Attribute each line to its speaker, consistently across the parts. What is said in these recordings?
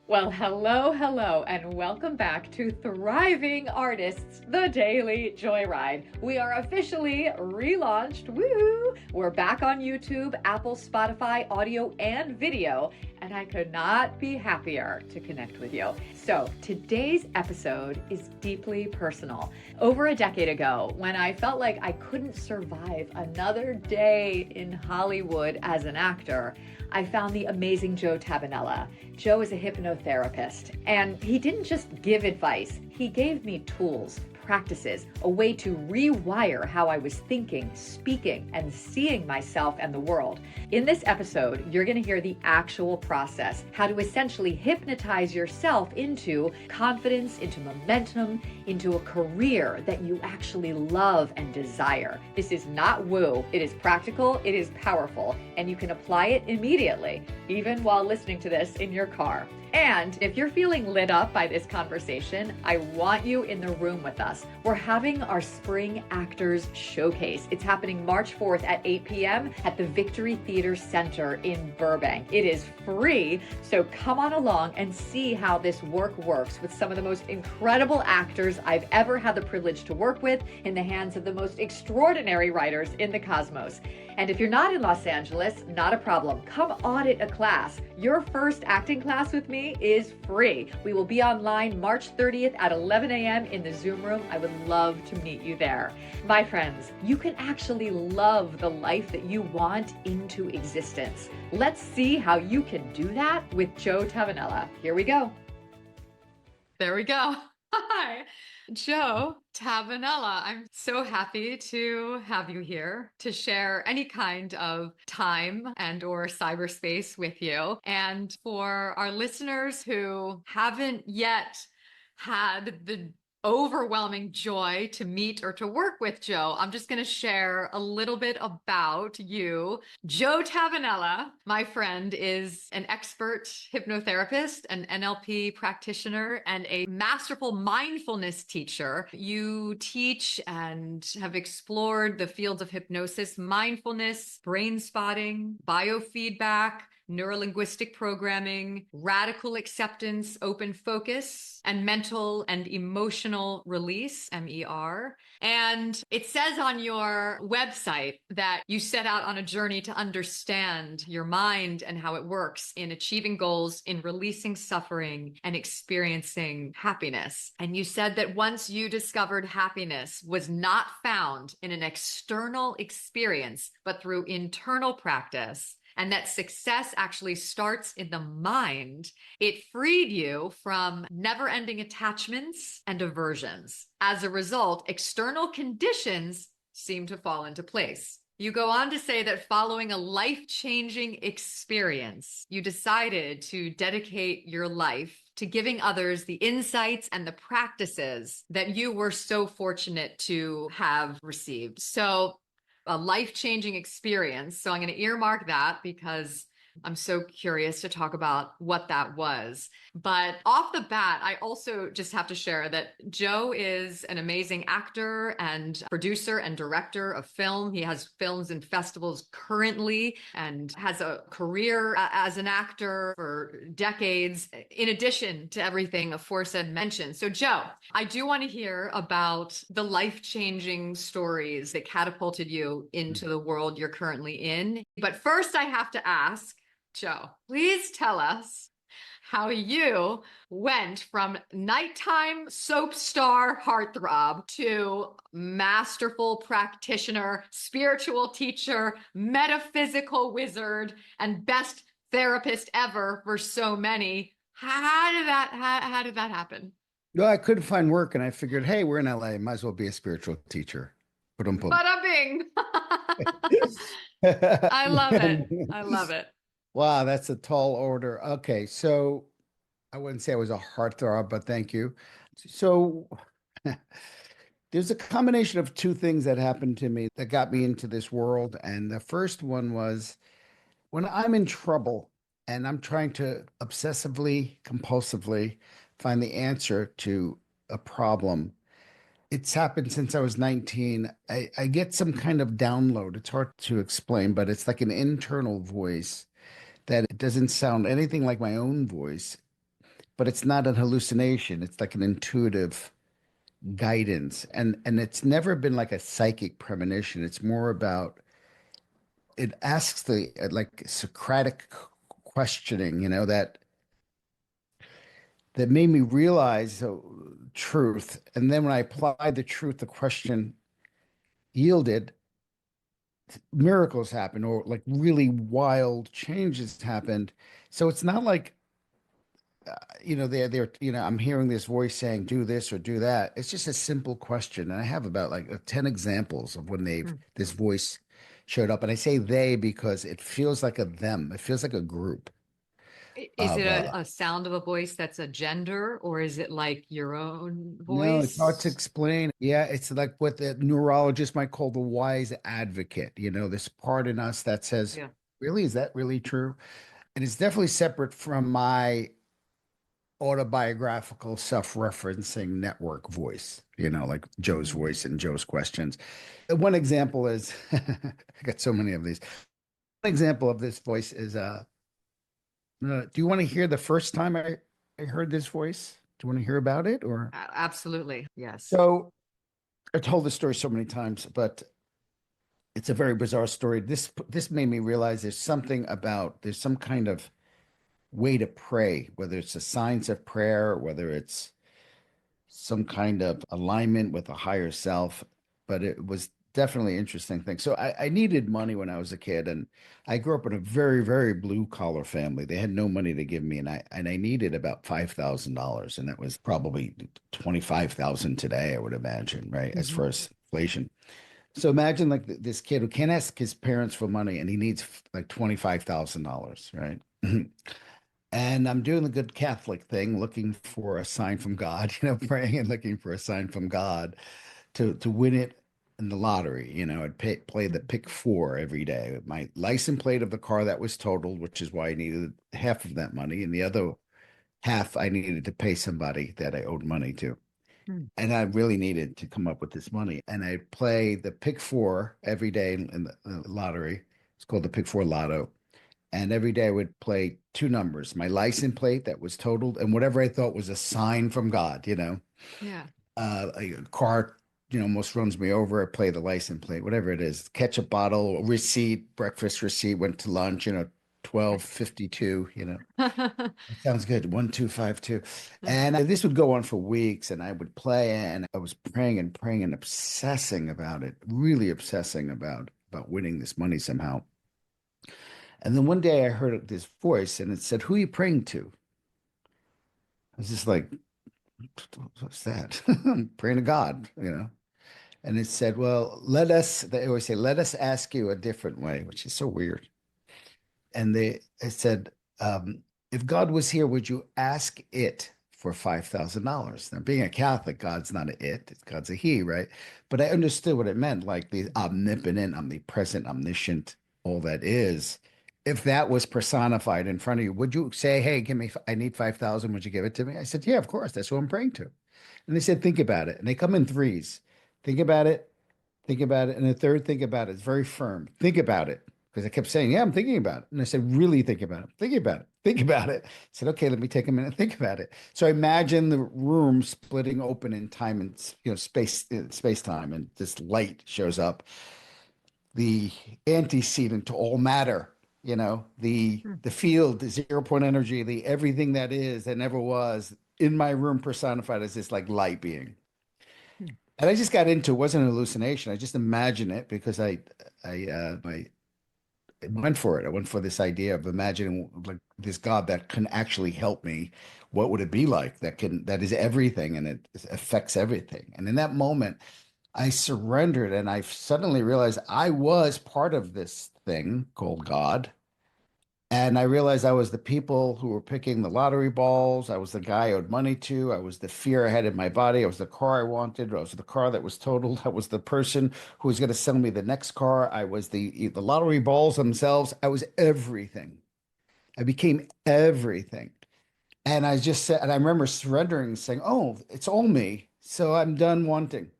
Speaker 1: Well, hello, and welcome back to Thriving Artists, the Daily Joyride. We are officially relaunched. Woo! We're back on YouTube, Apple, Spotify, audio, and video, and I could not be happier to connect with you. So, today's episode is deeply personal. Over a decade ago, when I felt like I couldn't survive another day in Hollywood as an actor, I found the amazing Joe Tabbanella. Joe is a hypnotherapist, and he didn't just give advice, he gave me tools, practices, a way to rewire how I was thinking, speaking, and seeing myself and the world. In this episode, you're going to hear the actual process, how to essentially hypnotize yourself into confidence, into momentum, into a career that you actually love and desire. This is not woo, it is practical, it is powerful, and you can apply it immediately, even while listening to this in your car. And if you're feeling lit up by this conversation, I want you in the room with us. We're having our Spring Actors Showcase. It's happening March 4th at 8 p.m. at the Victory Theater Center in Burbank. It is free, so come on along and see how this work works with some of the most incredible actors I've ever had the privilege to work with in the hands of the most extraordinary writers in the cosmos. And if you're not in Los Angeles, not a problem. Come audit a class. Your first acting class with me is free. We will be online March 30th at 11 a.m. in the Zoom room. I would love to meet you there. My friends, you can actually love the life that you want into existence. Let's see how you can do that with Joe Tabbanella. Here we go. There we go. Hi, Joe Tabbanella. I'm so happy to have you here to share any kind of time and or cyberspace with you. And for our listeners who haven't yet had the overwhelming joy to meet or to work with Joe, I'm just going to share a little bit about you. Joe Tabbanella, my friend, is an expert hypnotherapist, an NLP practitioner, and a masterful mindfulness teacher. You teach and have explored the fields of hypnosis, mindfulness, brain spotting, biofeedback, neurolinguistic programming, radical acceptance, open focus, and mental and emotional release, MER. And it says on your website that you set out on a journey to understand your mind and how it works in achieving goals, in releasing suffering, and experiencing happiness. And you said that once you discovered happiness was not found in an external experience, but through internal practice, and that success actually starts in the mind, it freed you from never-ending attachments and aversions. As a result, external conditions seem to fall into place. You go on to say that following a life-changing experience, you decided to dedicate your life to giving others the insights and the practices that you were so fortunate to have received. So a life-changing experience. So I'm going to earmark that because I'm so curious to talk about what that was. But off the bat, I also just have to share that Joe is an amazing actor and producer and director of film. He has films in festivals currently and has a career as an actor for decades, in addition to everything aforesaid mentioned. So Joe, I do want to hear about the life-changing stories that catapulted you into the world you're currently in. But first, I have to ask, Joe, please tell us how you went from nighttime soap star heartthrob to masterful practitioner, spiritual teacher, metaphysical wizard, and best therapist ever for so many. How did that happen?
Speaker 2: Well, I couldn't find work, and I figured, hey, we're in LA, might as well be a spiritual teacher. Boom, boom.
Speaker 1: Bada bing. I love it. I love it.
Speaker 2: Wow, that's a tall order. Okay, so I wouldn't say I was a heartthrob, but thank you. So there's a combination of two things that happened to me that got me into this world. And the first one was when I'm in trouble and I'm trying to obsessively, compulsively find the answer to a problem. It's happened since I was 19. I get some kind of download. It's hard to explain, but it's like an internal voice that it doesn't sound anything like my own voice. but it's not an hallucination. It's like an intuitive guidance. And it's never been like a psychic premonition. It's more about it asks the like Socratic questioning, that made me realize the truth. And then when I applied the truth, the question yielded miracles happened or like really wild changes happened. So it's not like I'm hearing this voice saying do this or do that. It's just a simple question. And I have about like 10 examples of when this voice showed up. And I say they because it feels like a them. It feels like a group
Speaker 3: Is it
Speaker 2: of
Speaker 3: a sound of a voice that's a gender, or is it like your own
Speaker 2: no, it's hard to
Speaker 3: voice?
Speaker 2: explain. Yeah, it's like what the neurologist might call the wise advocate, this part in us that says,
Speaker 3: Yeah.
Speaker 2: really, is that really true? And it's definitely separate from my autobiographical self-referencing network voice, like Joe's
Speaker 3: Mhm.
Speaker 2: voice and Joe's questions. One example is I got so many of these. One example of this voice is do you want to hear the first time I heard this voice? Do you want to hear about it or
Speaker 3: Absolutely. Yes.
Speaker 2: so I told this story so many times, but it's a very bizarre story. This made me realize there's some kind of way to pray, whether it's a science of prayer, whether it's some kind of alignment with a higher self. But it was definitely an interesting thing. So I needed money when I was a kid, and I grew up in a very, very blue collar family. They had no money to give me, and I needed about $5,000, and that was probably 25,000 today, I would imagine, right? As
Speaker 3: Mhm.
Speaker 2: far as inflation. So imagine like this kid who can't ask his parents for money, and he needs like $25,000, right? And I'm doing the good Catholic thing, looking for a sign from God, praying and looking for a sign from God to win it in the lottery. I'd play the pick four every day. My license plate of the car that was totaled, which is why I needed half of that money, and the other half I needed to pay somebody that I owed money to.
Speaker 3: Mm.
Speaker 2: And I really needed to come up with this money. And I play the pick four every day in the lottery. It's called the pick four lotto. And every day I would play two numbers, my license plate that was totaled and whatever I thought was a sign from God,
Speaker 3: Yeah.
Speaker 2: a car, almost runs me over. I play the license plate, whatever it is, ketchup bottle, receipt, breakfast receipt, went to lunch, 12:52, It sounds good. 1252. And this would go on for weeks and I would play and I was praying and praying and obsessing about it, really obsessing about winning this money somehow. And then one day I heard this voice and it said, "Who are you praying to?" I was just like, "What's that?" I'm praying to God. And it said, "Well, they always say, let us ask you a different way," which is so weird. And it said, if God was here, would you ask it for $5,000? Now, being a Catholic, God's not a it, God's a he, right? But I understood what it meant, like the omnipotent, omnipresent, omniscient, all that is. If that was personified in front of you, would you say, "Hey, I need 5,000. Would you give it to me?" I said, "Yeah, of course. That's who I'm praying to." And they said, "Think about it." And they come in threes. Think about it. Think about it. And the third, think about it. It's very firm. Think about it. Because I kept saying, "Yeah, I'm thinking about it." And I said, "Really think about it. Think about it. Think about it." I said, "Okay, let me take a minute and think about it." So I imagine the room splitting open in time and space time, and this light shows up, the antecedent to all matter,
Speaker 3: Mm.
Speaker 2: the field, the 0 point energy, the everything that is that never was in my room personified as this like light being.
Speaker 3: Mm.
Speaker 2: And I just got into it. Wasn't an hallucination. I just imagined it because I went for it. I went for this idea of imagining like this God that can actually help me. What would it be like that is everything and it affects everything. And in that moment, I surrendered and I suddenly realized I was part of this thing called God. And I realized I was the people who were picking the lottery balls. I was the guy I owed money to. I was the fear I had in my body. I was the car I wanted. I was the car that was totaled. I was the person who was going to sell me the next car. I was the lottery balls themselves. I was everything. I became everything. And I just said, and I remember surrendering and saying, "Oh, it's all me. So I'm done wanting.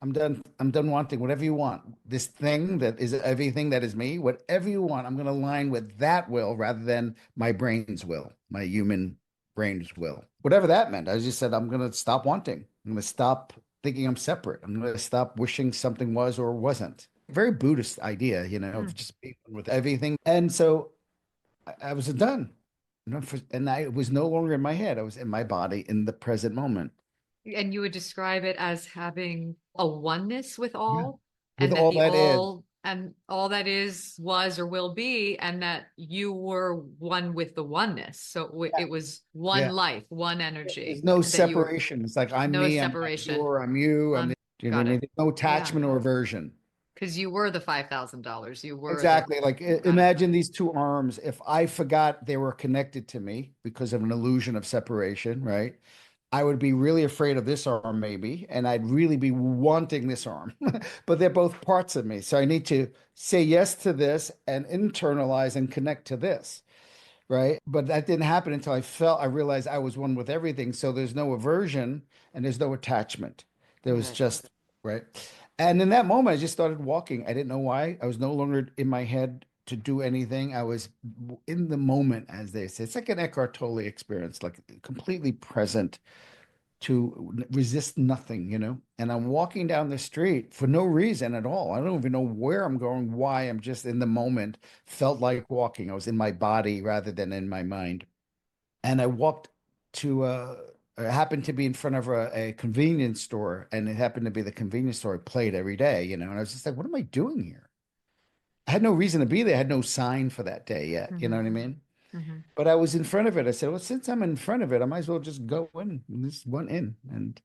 Speaker 2: I'm done. I'm done wanting whatever you want. This thing that is everything that is me, whatever you want, I'm going to align with that will rather than my brain's will, my human brain's will. Whatever that meant. I just said, I'm going to stop wanting. I'm going to stop thinking I'm separate. I'm going to stop wishing something was or wasn't. Very Buddhist idea,
Speaker 3: Mm.
Speaker 2: of just being with everything. And so I was done. And I was no longer in my head. I was in my body in the present moment.
Speaker 3: And you would describe it as having a oneness with
Speaker 2: Yeah.
Speaker 3: all,
Speaker 2: With
Speaker 3: and that
Speaker 2: all
Speaker 3: the
Speaker 2: that is.
Speaker 3: all and all that is, was, or will be, and that you were one with the oneness. So
Speaker 2: Yeah.
Speaker 3: it was one
Speaker 2: Yeah.
Speaker 3: life, one
Speaker 2: There's
Speaker 3: energy
Speaker 2: no
Speaker 3: that you were,
Speaker 2: separation. It's like I'm
Speaker 3: no
Speaker 2: me, I'm
Speaker 3: separation.
Speaker 2: sure, I'm you,
Speaker 3: Um,
Speaker 2: do you know what
Speaker 3: got
Speaker 2: I mean?
Speaker 3: it.
Speaker 2: There's no
Speaker 3: Yeah.
Speaker 2: attachment or aversion.
Speaker 3: Because you were the $5,000. You were the,
Speaker 2: Exactly. Like
Speaker 3: got it.
Speaker 2: imagine these two arms. If I forgot they were connected to me because of an illusion of separation, right? I would be really afraid of this arm, maybe, and I'd really be wanting this arm. But they're both parts of me. So I need to say yes to this and internalize and connect to this, right? But that didn't happen until I realized I was one with everything. So there's no aversion and there's no attachment. There
Speaker 3: Got
Speaker 2: was
Speaker 3: it.
Speaker 2: just, right? And in that moment, I just started walking. I didn't know why. I was no longer in my head to do anything. I was in the moment, as they say. It's like an Eckhart Tolle experience, like completely present to resist nothing, And I'm walking down the street for no reason at all. I don't even know where I'm going, why. I'm just in the moment, felt like walking. I was in my body rather than in my mind. And I walked to I happened to be in front of a convenience store, and it happened to be the convenience store I played every day, And I was just like, what am I doing here? I had no reason to be there. I had no sign for that day yet. You know
Speaker 3: Mm-hmm.
Speaker 2: what I mean?
Speaker 3: Mm-hmm.
Speaker 2: But I was in front of it. I said, well, since I'm in front of it, I might as well just go in. And this went in. And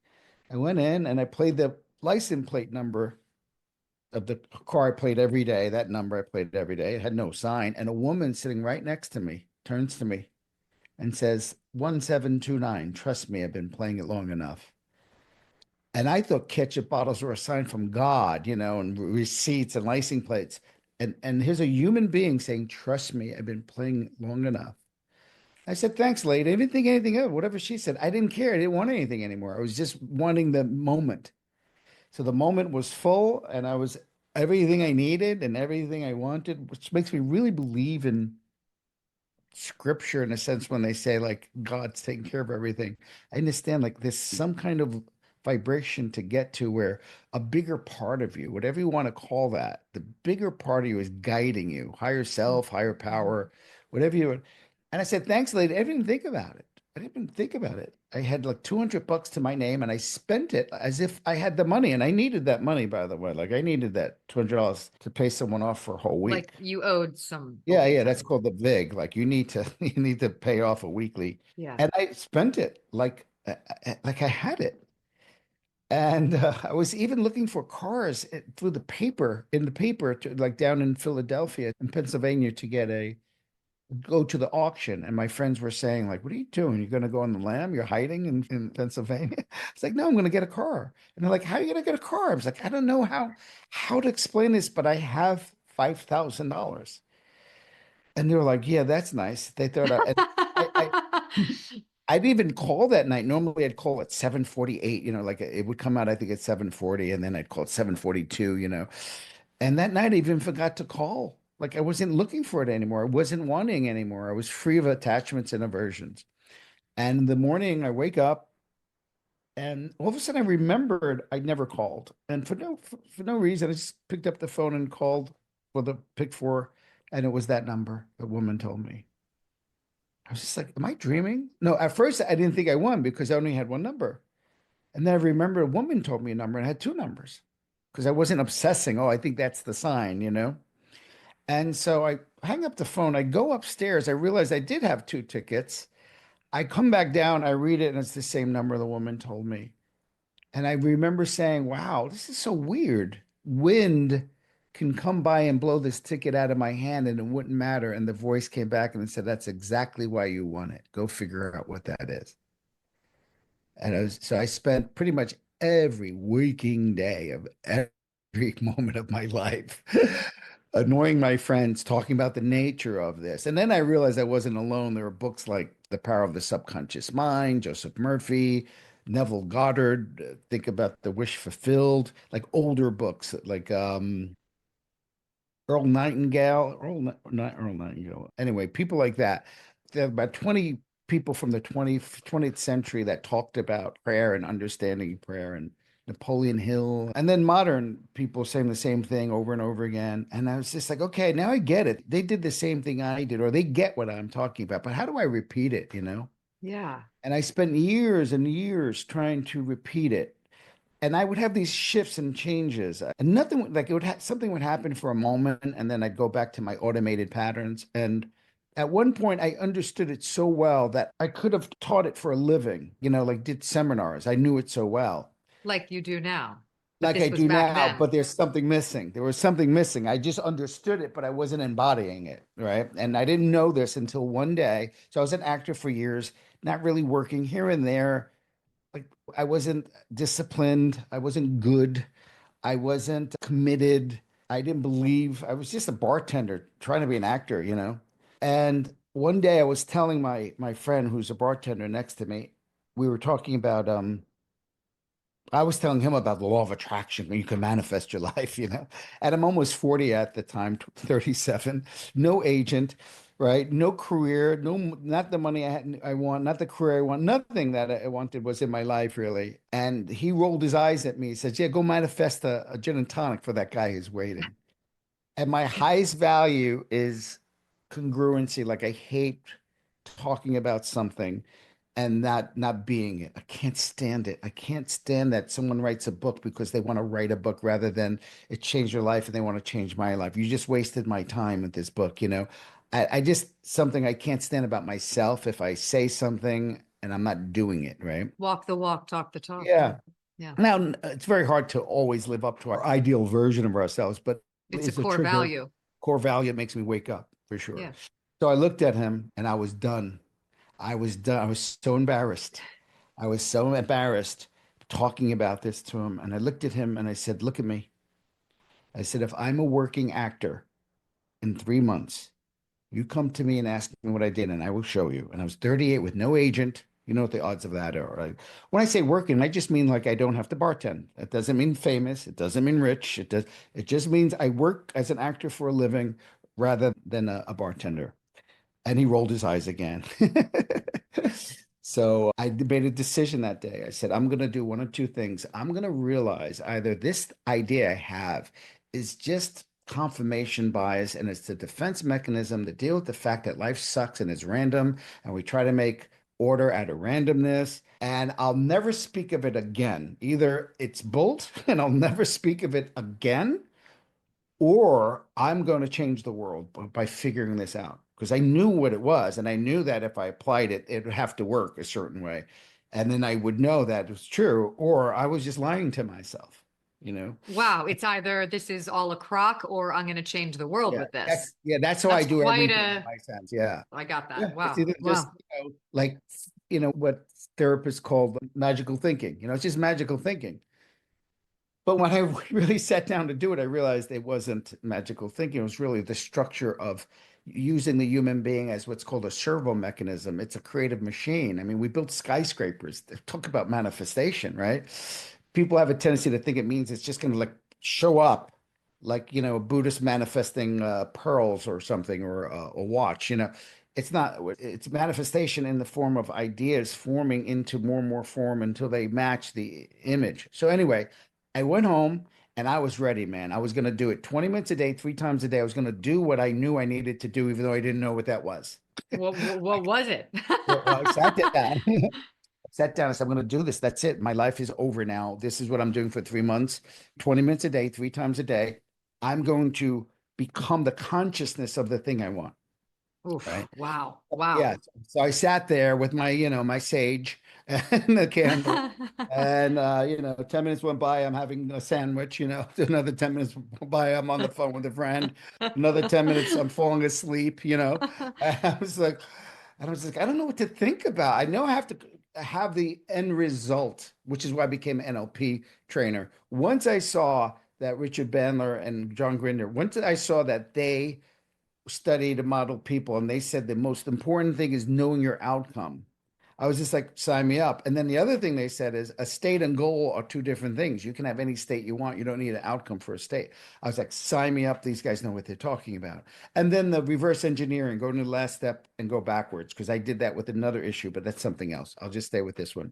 Speaker 2: I went in and I played the license plate number of the car I played every day. That number I played every day. It had no sign. And a woman sitting right next to me turns to me and says, 1729. Trust me, I've been playing it long enough. And I thought ketchup bottles were a sign from God, and receipts and license plates. And here's a human being saying, trust me, I've been playing long enough. I said, thanks, lady. I didn't think anything of it. Whatever she said, I didn't care. I didn't want anything anymore. I was just wanting the moment. So the moment was full, and I was everything I needed and everything I wanted, which makes me really believe in scripture in a sense when they say like God's taking care of everything. I understand like there's some kind of vibration to get to where a bigger part of you, whatever you want to call that, the bigger part of you is guiding you, higher self, higher
Speaker 3: Mm-hmm.
Speaker 2: power, whatever you. And I said, thanks, lady. I didn't think about it. I didn't even think about it. I had like $200 to my name and I spent it as if I had the money. And I needed that money, by the way. Like I needed that $200 to pay someone off for a whole week.
Speaker 3: Like you owed some
Speaker 2: Yeah, yeah, that's
Speaker 3: money.
Speaker 2: called the VIG. Like you need to you need to pay off a weekly.
Speaker 3: Yeah.
Speaker 2: And I spent it like I had it. And I was even looking for cars through the paper in the paper to like down in Philadelphia in Pennsylvania to get a go to the auction. And my friends were saying like, "What are you doing? You're going to go on the lam? You're hiding in Pennsylvania?" It's like, "No, I'm going to get a car." And they're like, "How are you going to get a car?" I was like, "I don't know how to explain this, but I have $5,000." And they were like, "Yeah, that's nice." They thought and I I didn't even call that night. Normally I'd call at 7:48, like it would come out, I think at 7:40, and then I'd call at 7:42. And that night I even forgot to call. Like I wasn't looking for it anymore. I wasn't wanting anymore. I was free of attachments and aversions. And in the morning I wake up and all of a sudden I remembered I'd never called. And for no reason, I just picked up the phone and called for the pick four, and it was that number the woman told me. I was just like, am I dreaming? No, at first I didn't think I won because I only had one number. And then I remember a woman told me a number and I had two numbers because I wasn't obsessing. Oh, I think that's the sign. And so I hang up the phone. I go upstairs. I realize I did have two tickets. I come back down. I read it and it's the same number the woman told me. And I remember saying, wow, this is so weird. Wind can come by and blow this ticket out of my hand and it wouldn't matter. And the voice came back and said, that's exactly why you won it. Go figure out what that is. And so I spent pretty much every waking day of every moment of my life annoying my friends, talking about the nature of this. And then I realized I wasn't alone. There were books like The Power of the Subconscious Mind, Joseph Murphy, Neville Goddard, Think About the Wish Fulfilled, like older books like Earl Nightingale. Not Earl Nightingale. Anyway, people like that. They have about 20 people from the 20th century that talked about prayer and understanding prayer, and Napoleon Hill, and then modern people saying the same thing over and over again. And I was just like, okay, now I get it. They did the same thing I did, or they get what I'm talking about, but how do I repeat it, you know?
Speaker 3: Yeah.
Speaker 2: And I spent years and years trying to repeat it. And I would have these shifts and changes, and nothing like it would something would happen for a moment, and then I'd go back to my automated patterns. And at one point, I understood it so well that I could have taught it for a living, you know, like did seminars. I knew it so well,
Speaker 3: Like you do now. But
Speaker 2: like I
Speaker 3: this was
Speaker 2: do
Speaker 3: back
Speaker 2: now,
Speaker 3: then.
Speaker 2: but there's something missing. There was something missing. I just understood it, but I wasn't embodying it, right? And I didn't know this until one day. So I was an actor for years, not really working here and there. Like I wasn't disciplined. I wasn't good. I wasn't committed. I didn't believe. I was just a bartender trying to be an actor, you know? And one day I was telling my friend who's a bartender next to me, we were talking about I was telling him about the law of attraction, when you can manifest your life, you know. And I'm almost 40 at the time, 37, no agent, right? No career, no, not the money I want, not the career I want, nothing that I wanted was in my life really. And he rolled his eyes at me. He says, yeah, go manifest a gin and tonic for that guy who's waiting. And my highest value is congruency. Like I hate talking about something and not being it. I can't stand it. I can't stand that someone writes a book because they want to write a book rather than it changed your life and they want to change my life. You just wasted my time with this book, you know. I just something I can't stand about myself if I say something and I'm not doing it, right?
Speaker 3: Walk the walk, talk the talk.
Speaker 2: Yeah.
Speaker 3: Yeah.
Speaker 2: Now, it's very hard to always live up to our ideal version of ourselves, but
Speaker 3: It's a
Speaker 2: it's a
Speaker 3: core
Speaker 2: trigger,
Speaker 3: value.
Speaker 2: core value. It makes me wake up for sure.
Speaker 3: Yeah.
Speaker 2: So I looked at him and I was done. I was done. I was so embarrassed. I was so embarrassed talking about this to him. And I looked at him and I said, look at me. I said, if I'm a working actor in 3 months, you come to me and ask me what I did, and I will show you. And I was 38 with no agent. You know what the odds of that are, right? When I say working, I just mean like I don't have to bartend. It doesn't mean famous. It doesn't mean rich. It just means I work as an actor for a living rather than a bartender. And he rolled his eyes again. So I made a decision that day. I said, I'm going to do one of two things. I'm going to realize either this idea I have is just confirmation bias and it's the defense mechanism to deal with the fact that life sucks and it's random and we try to make order out of randomness. And I'll never speak of it again. Either it's bolt and I'll never speak of it again, or I'm going to change the world by figuring this out because I knew what it was. And I knew that if I applied it, it would have to work a certain way. And then I would know that it was true, or I was just lying to myself, you know?
Speaker 3: Wow. It's either this is all a crock or I'm going to change the world
Speaker 2: Yeah.
Speaker 3: with this.
Speaker 2: That's how I
Speaker 3: That's
Speaker 2: do
Speaker 3: quite
Speaker 2: everything in
Speaker 3: a,
Speaker 2: my sense. Yeah.
Speaker 3: I got
Speaker 2: Yeah.
Speaker 3: that.
Speaker 2: It's
Speaker 3: Wow.
Speaker 2: either just,
Speaker 3: Wow.
Speaker 2: like, what therapists call magical thinking, it's just magical thinking. But when I really sat down to do it, I realized it wasn't magical thinking. It was really the structure of using the human being as what's called a servo mechanism. It's a creative machine. I mean, we built skyscrapers. Talk about manifestation, right? People have a tendency to think it means it's just going to like show up, like, a Buddhist manifesting pearls or something, or a watch. It's not. It's manifestation in the form of ideas forming into more and more form until they match the image. So anyway, I went home and I was ready, man. I was going to do it 20 minutes a day, 3 times a day. I was going to do what I knew I needed to do, even though I didn't know what that was.
Speaker 3: What was it?
Speaker 2: Well, I sat down. Sat down and said, I'm going to do this. That's it. My life is over now. This is what I'm doing for 3 months, 20 minutes a day, 3 times a day. I'm going to become the consciousness of the thing I want.
Speaker 3: Oof.
Speaker 2: Right.
Speaker 3: Wow. Wow.
Speaker 2: Yeah. So I sat there with my sage and the candle. And 10 minutes went by, I'm having a sandwich, another 10 minutes went by, I'm on the phone with a friend. Another 10 minutes, I'm falling asleep. I was like, I don't know what to think about. I know I have to have the end result, which is why I became an NLP trainer. Once I saw that Richard Bandler and John Grinder, once I saw that they studied model people and they said the most important thing is knowing your outcome. I was just like, sign me up. And then the other thing they said is a state and goal are two different things. You can have any state you want. You don't need an outcome for a state. I was like, sign me up. These guys know what they're talking about. And then the reverse engineering, go to the last step and go backwards, because I did that with another issue, but that's something else. I'll just stay with this one.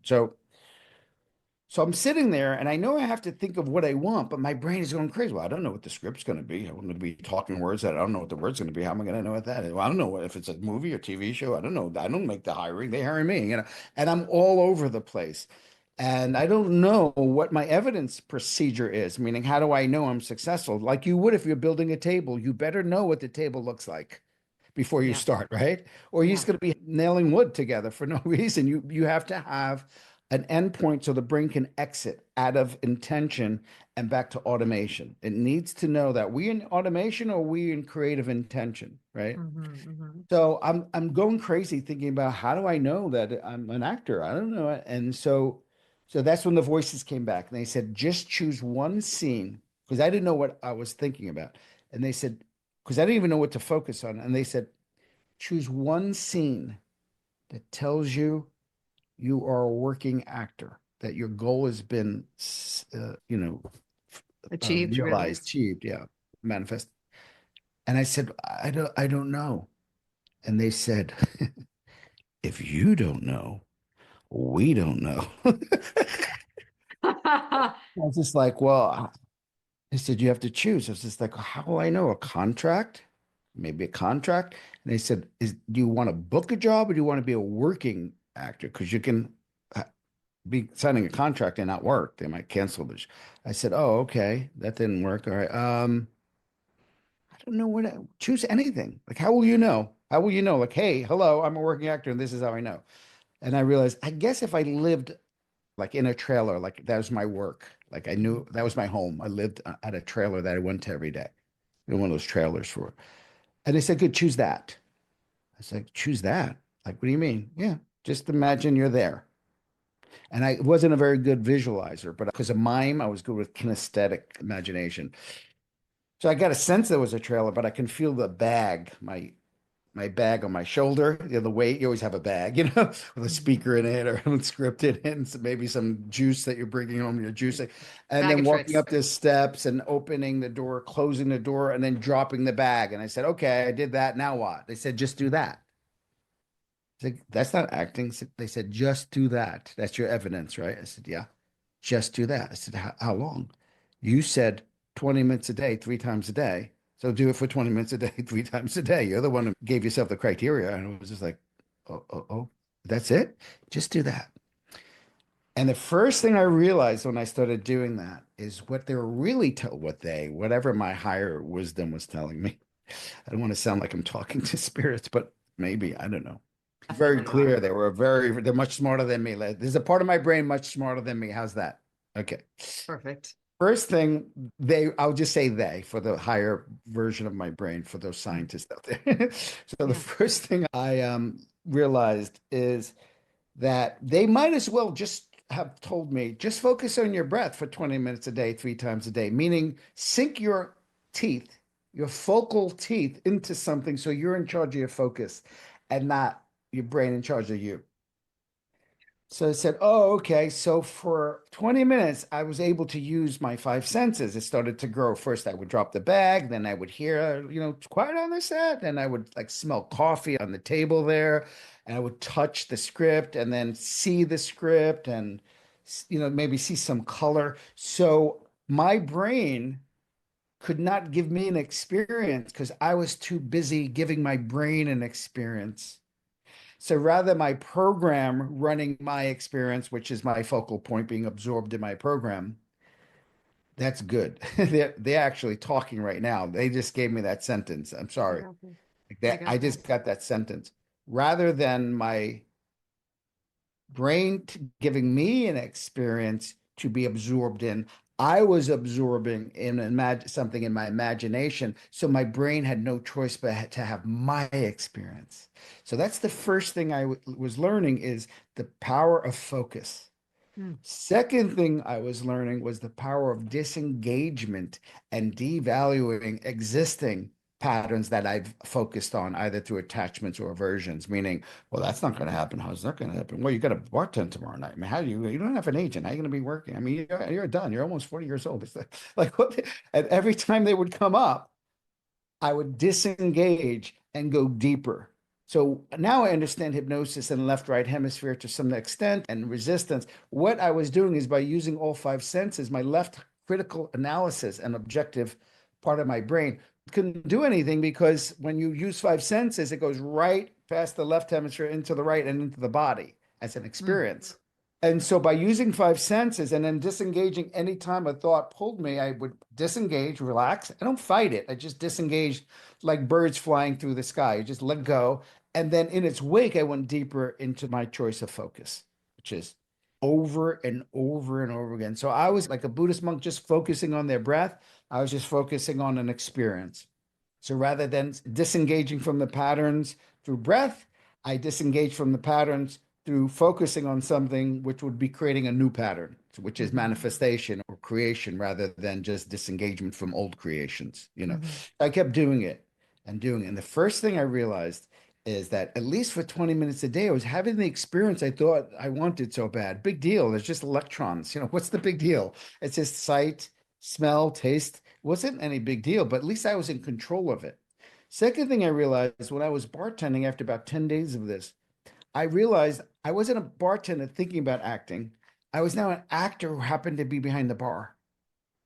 Speaker 2: So I'm sitting there and I know I have to think of what I want, but my brain is going crazy. Well, I don't know what the script's going to be. I'm going to be talking words that I don't know what the word's going to be. How am I going to know what that is? Well, I don't know if it's a movie or TV show. I don't know. I don't make the hiring. They hire me, and I'm all over the place. And I don't know what my evidence procedure is, meaning how do I know I'm successful? Like you would if you're building a table, you better know what the table looks like before you
Speaker 3: Yeah.
Speaker 2: start, right? Or you're
Speaker 3: Yeah.
Speaker 2: just going to be nailing wood together for no reason. You have to have an endpoint so the brain can exit out of intention and back to automation. It needs to know that we in automation or we in creative intention, right? So I'm going crazy thinking about how do I know that I'm an actor? I don't know. And so that's when the voices came back and they said, just choose one scene because I didn't know what I was thinking about. And they said, because I didn't even know what to focus on. And they said, choose one scene that tells you you are a working actor, that your goal has been,
Speaker 3: Achieved,
Speaker 2: realized,
Speaker 3: realized.
Speaker 2: achieved, yeah, manifest. And I said, I don't know. And they said, if you don't know, we don't know. I was just like, well, they said, you have to choose. I was just like, how will I know? A contract? Maybe a contract? And they said, do you want to book a job or do you want to be a working actor? Because you can be signing a contract and not work. They might cancel this. I said, oh, okay. That didn't work. All right. I don't know what choose anything. Like, how will you know? How will you know? Like, hey, hello, I'm a working actor and this is how I know. And I realized, I guess if I lived like in a trailer, like that was my work. Like I knew that was my home. I lived at a trailer that I went to every day. In one of those trailers for. And they said, good, choose that. I was like, choose that? Like, what do you mean? Yeah, just imagine you're there. And I wasn't a very good visualizer, but because of mime, I was good with kinesthetic imagination. So I got a sense there was a trailer, but I can feel the bag, my bag on my shoulder. The weight, you always have a bag, with a speaker in it or scripted in, so maybe some juice that you're bringing home, you're juicing, and
Speaker 3: Bag
Speaker 2: then
Speaker 3: of
Speaker 2: walking
Speaker 3: tricks.
Speaker 2: up the steps and opening the door, closing the door, and then dropping the bag. And I said, okay, I did that. Now what? They said, just do that. I said, that's not acting. They said, just do that. That's your evidence, right? I said, yeah, just do that. I said, how long? You said 20 minutes a day, 3 times a day. So do it for 20 minutes a day, 3 times a day. You're the one who gave yourself the criteria. And it was just like, oh, that's it? Just do that. And the first thing I realized when I started doing that is what they were really whatever my higher wisdom was telling me. I don't want to sound like I'm talking to spirits, but maybe, I don't know. Very
Speaker 3: Definitely
Speaker 2: clear.
Speaker 3: are.
Speaker 2: They're much smarter than me. Like, there's a part of my brain much smarter than me. How's that? Okay.
Speaker 3: Perfect.
Speaker 2: First thing, I'll just say they for the higher version of my brain for those scientists out there. So the
Speaker 3: Yeah.
Speaker 2: first thing I realized is that they might as well just have told me, just focus on your breath for 20 minutes a day, 3 times a day, meaning sink your teeth, your focal teeth into something so you're in charge of your focus and not your brain in charge of you. So I said, oh, okay. So for 20 minutes, I was able to use my 5 senses. It started to grow. First, I would drop the bag. Then I would hear, it's quiet on the set. Then I would like smell coffee on the table there. And I would touch the script and then see the script and, maybe see some color. So my brain could not give me an experience because I was too busy giving my brain an experience. So rather my program running my experience, which is my focal point being absorbed in my program, that's good. They're actually talking right now. They just gave me that sentence. I'm
Speaker 3: I
Speaker 2: sorry.
Speaker 3: got this.
Speaker 2: Like
Speaker 3: I
Speaker 2: that, I
Speaker 3: got
Speaker 2: just
Speaker 3: this.
Speaker 2: got that sentence. Rather than my brain giving me an experience to be absorbed in, I was absorbing in something in my imagination. So my brain had no choice but to have my experience. So that's the first thing I was learning is the power of focus.
Speaker 3: Hmm.
Speaker 2: Second thing I was learning was the power of disengagement and devaluing existing patterns that I've focused on either through attachments or aversions, meaning, well, that's not going to happen. How's that going to happen? Well, you got to bartend tomorrow night. I mean, how do you don't have an agent. How are you going to be working? I mean, you're done. You're almost 40 years old. It's like what? And every time they would come up, I would disengage and go deeper. So now I understand hypnosis and left right hemisphere to some extent and resistance. What I was doing is by using all five senses, my left critical analysis and objective part of my brain couldn't do anything because when you use five senses, it goes right past the left hemisphere into the right and into the body as an experience. And so by using five senses and then disengaging anytime a thought pulled me, I would disengage, relax. I don't fight it. I just disengaged like birds flying through the sky. I just let go. And then in its wake, I went deeper into my choice of focus, which is over and over and over again. So I was like a Buddhist monk just focusing on their breath. I was just focusing on an experience. So rather than disengaging from the patterns through breath, I disengaged from the patterns through focusing on something which would be creating a new pattern, which is manifestation or creation rather than just disengagement from old creations. I kept doing it and doing it. And the first thing I realized is that at least for 20 minutes a day, I was having the experience I thought I wanted so bad. Big deal. There's just electrons. What's the big deal? It's just sight, smell, taste. It wasn't any big deal, but at least I was in control of it. Second thing I realized when I was bartending after about 10 days of this, I realized I wasn't a bartender thinking about acting. I was now an actor who happened to be behind the bar.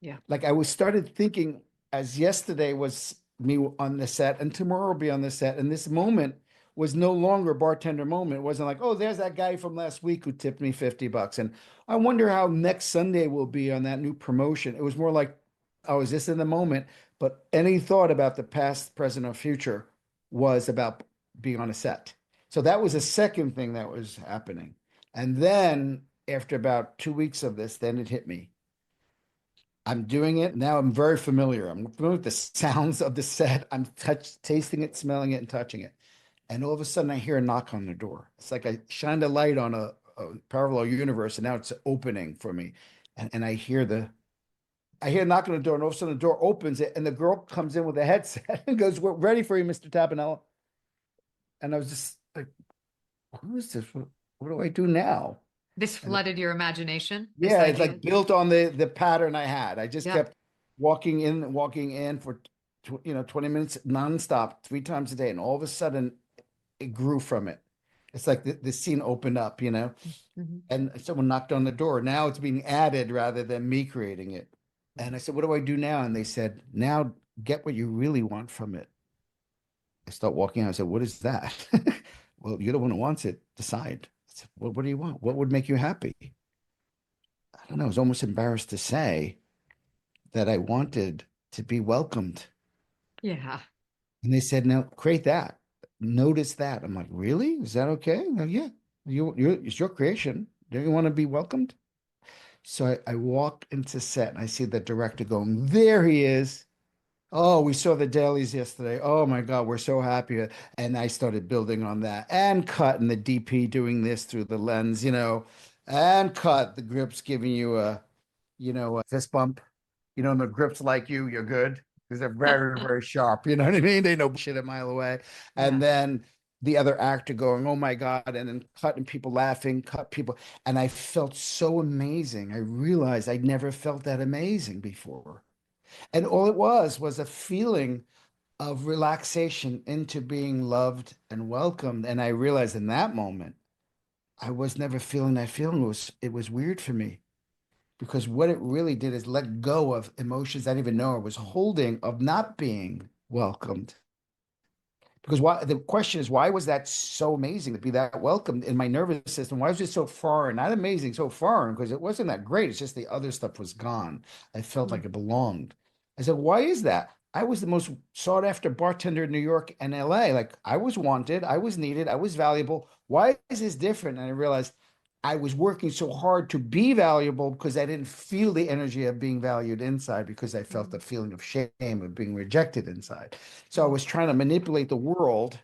Speaker 3: Yeah.
Speaker 2: Like I was started thinking as yesterday was me on the set and tomorrow will be on the set. And this moment was no longer a bartender moment. It wasn't like, oh, there's that guy from last week who tipped me $50. And I wonder how next Sunday will be on that new promotion. It was more like, oh, is this in the moment? But any thought about the past, present, or future was about being on a set. So that was a second thing that was happening. And then after about 2 weeks of this, then it hit me. I'm doing it. Now I'm very familiar. I'm familiar with the sounds of the set. I'm tasting it, smelling it, and touching it. And all of a sudden I hear a knock on the door. It's like I shined a light on a parallel universe and now it's opening for me. And I hear a knock on the door and all of a sudden the door opens it and the girl comes in with a headset and goes, "We're ready for you, Mr. Tabbanella." And I was just like, who is this? What do I do now?
Speaker 3: This flooded your imagination?
Speaker 2: Yeah, it's like built on the pattern I had. I just kept walking in for 20 minutes nonstop, 3 times a day. And all of a sudden it grew from it. It's like the scene opened up, and someone knocked on the door. Now it's being added rather than me creating it. And I said, what do I do now? And they said, now get what you really want from it. I start walking out. I said, what is that? Well, you're the one who wants it. Decide. I said, well, what do you want? What would make you happy? I don't know. I was almost embarrassed to say that I wanted to be welcomed.
Speaker 3: Yeah.
Speaker 2: And they said, now create that. Notice that. I'm like, really? Is that okay? Like, yeah. It's your creation. Don't you want to be welcomed? So I walk into set and I see the director going, there he is. Oh, we saw the dailies yesterday. Oh my God, we're so happy. And I started building on that and cut and the DP doing this through the lens, and cut the grips giving you a fist bump, and the grips like you're good because they're very, very sharp. You know what I mean? They know shit a mile away. And then the other actor going, oh my God, and then cut and people laughing, cut people. And I felt so amazing. I realized I'd never felt that amazing before. And all it was a feeling of relaxation into being loved and welcomed. And I realized in that moment, I was never feeling that feeling. It was weird for me because what it really did is let go of emotions I didn't even know I was holding of not being welcomed. Because the question is, why was that so amazing to be that welcomed in my nervous system? Why was it so foreign? Not amazing, so foreign, because it wasn't that great. It's just the other stuff was gone. I felt like it belonged. I said, why is that? I was the most sought after bartender in New York and LA. Like I was wanted, I was needed, I was valuable. Why is this different? And I realized I was working so hard to be valuable because I didn't feel the energy of being valued inside because I felt the feeling of shame of being rejected inside. So I was trying to manipulate the world,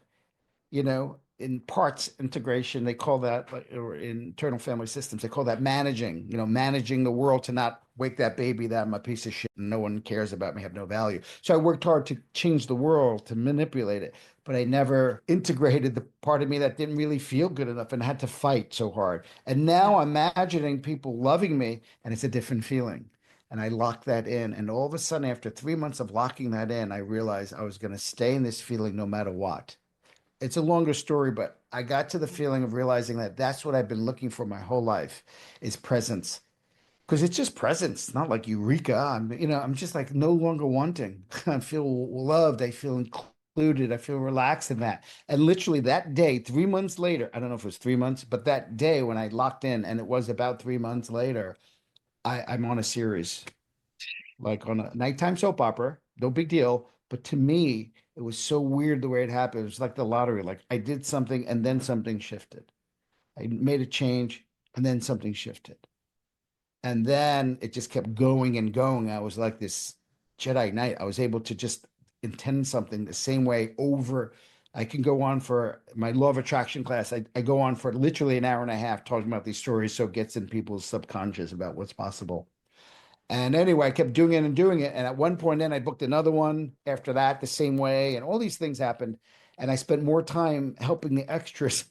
Speaker 2: in parts integration, they call that, or in internal family systems, they call that managing, managing the world to not wake that baby that I'm a piece of shit and no one cares about me, have no value. So I worked hard to change the world, to manipulate it, but I never integrated the part of me that didn't really feel good enough and had to fight so hard. And now I'm imagining people loving me, and it's a different feeling. And I locked that in. And all of a sudden, after 3 months of locking that in, I realized I was going to stay in this feeling no matter what. It's a longer story, but I got to the feeling of realizing that that's what I've been looking for my whole life is presence. Because it's just presence. It's not like eureka. I'm just like no longer wanting. I feel loved. I feel included. I feel relaxed in that. And literally that day, 3 months later, I don't know if it was 3 months, but that day when I locked in, and it was about 3 months later, I'm on a series, like on a nighttime soap opera. No big deal. But to me, it was so weird the way it happened. It was like the lottery. Like I did something and then something shifted. I made a change and then something shifted. And then it just kept going and going. I was like this Jedi Knight. I was able to just intend something the same way over. I can go on for my law of attraction class. I go on for literally an hour and a half talking about these stories so it gets in people's subconscious about what's possible. And anyway, I kept doing it and doing it. And at one point, then I booked another one after that the same way. And all these things happened. And I spent more time helping the extras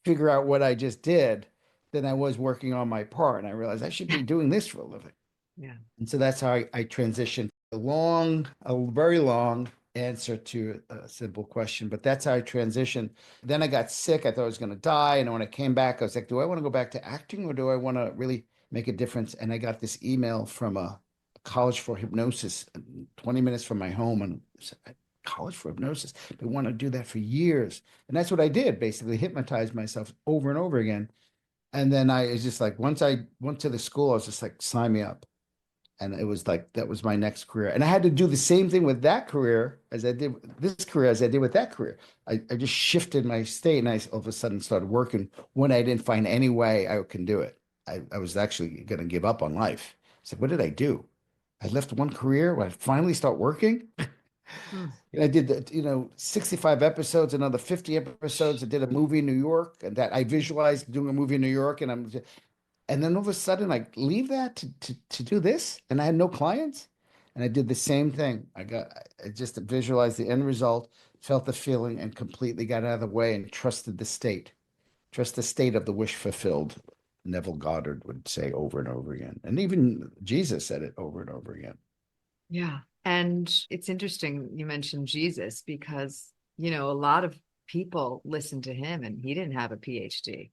Speaker 2: figure out what I just did than I was working on my part. And I realized I should be doing this for a living.
Speaker 3: Yeah.
Speaker 2: And so that's how I transitioned. A very long answer to a simple question, but that's how I transitioned. Then I got sick. I thought I was going to die. And when I came back, I was like, do I want to go back to acting or do I want to really make a difference? And I got this email from a college for hypnosis, 20 minutes from my home. And I said, college for hypnosis. They want to do that for years. And that's what I did, basically hypnotize myself over and over again. And then I was just like, once I went to the school, I was just like, sign me up. And it was like, that was my next career. And I had to do the same thing with that career as I did this career, as I did with that career. I just shifted my state and I all of a sudden started working when I didn't find any way I can do it. I was actually going to give up on life. I said, what did I do? I left one career when I finally start working.
Speaker 3: Hmm.
Speaker 2: I did the, 65 episodes, another 50 episodes. I did a movie in New York and that I visualized doing a movie in New York. And then all of a sudden, I leave that to do this, and I had no clients. And I did the same thing. I just visualized the end result, felt the feeling, and completely got out of the way and trusted the state. Trust the state of the wish fulfilled. Neville Goddard would say over and over again. And even Jesus said it over and over again.
Speaker 3: Yeah. And it's interesting you mentioned Jesus because, a lot of people listen to him and he didn't have a PhD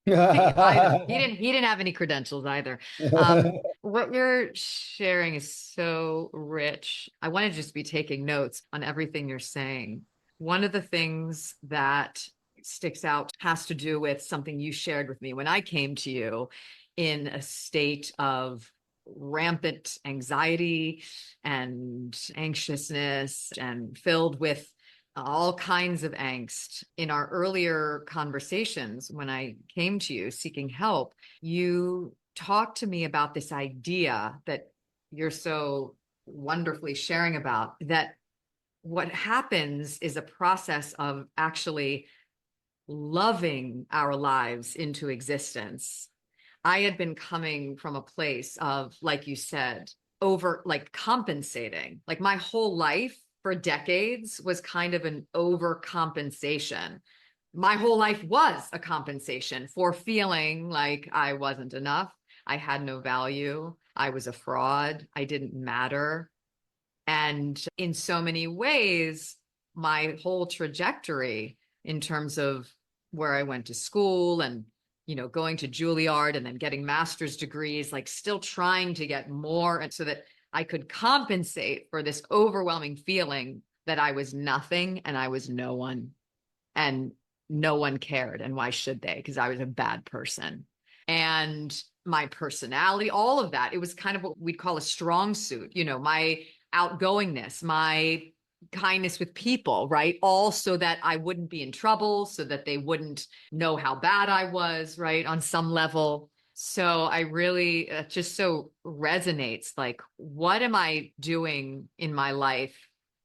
Speaker 3: either. He didn't have any credentials either. What you're sharing is so rich. I want to just be taking notes on everything you're saying. One of the things that sticks out has to do with something you shared with me when I came to you in a state of rampant anxiety and anxiousness and filled with all kinds of angst. In our earlier conversations, when I came to you seeking help, you talked to me about this idea that you're so wonderfully sharing about, that what happens is a process of actually loving our lives into existence. I had been coming from a place of, like you said, over like compensating. Like my whole life for decades was kind of an overcompensation. My whole life was a compensation for feeling like I wasn't enough. I had no value. I was a fraud. I didn't matter. And in so many ways, my whole trajectory in terms of where I went to school and, going to Juilliard and then getting master's degrees, like still trying to get more. And so that I could compensate for this overwhelming feeling that I was nothing and I was no one and no one cared. And why should they? Because I was a bad person. And my personality, all of that, it was kind of what we'd call a strong suit, my outgoingness, my kindness with people, right? All so that I wouldn't be in trouble, so that they wouldn't know how bad I was, right? On some level. So I really just so resonates, like, what am I doing in my life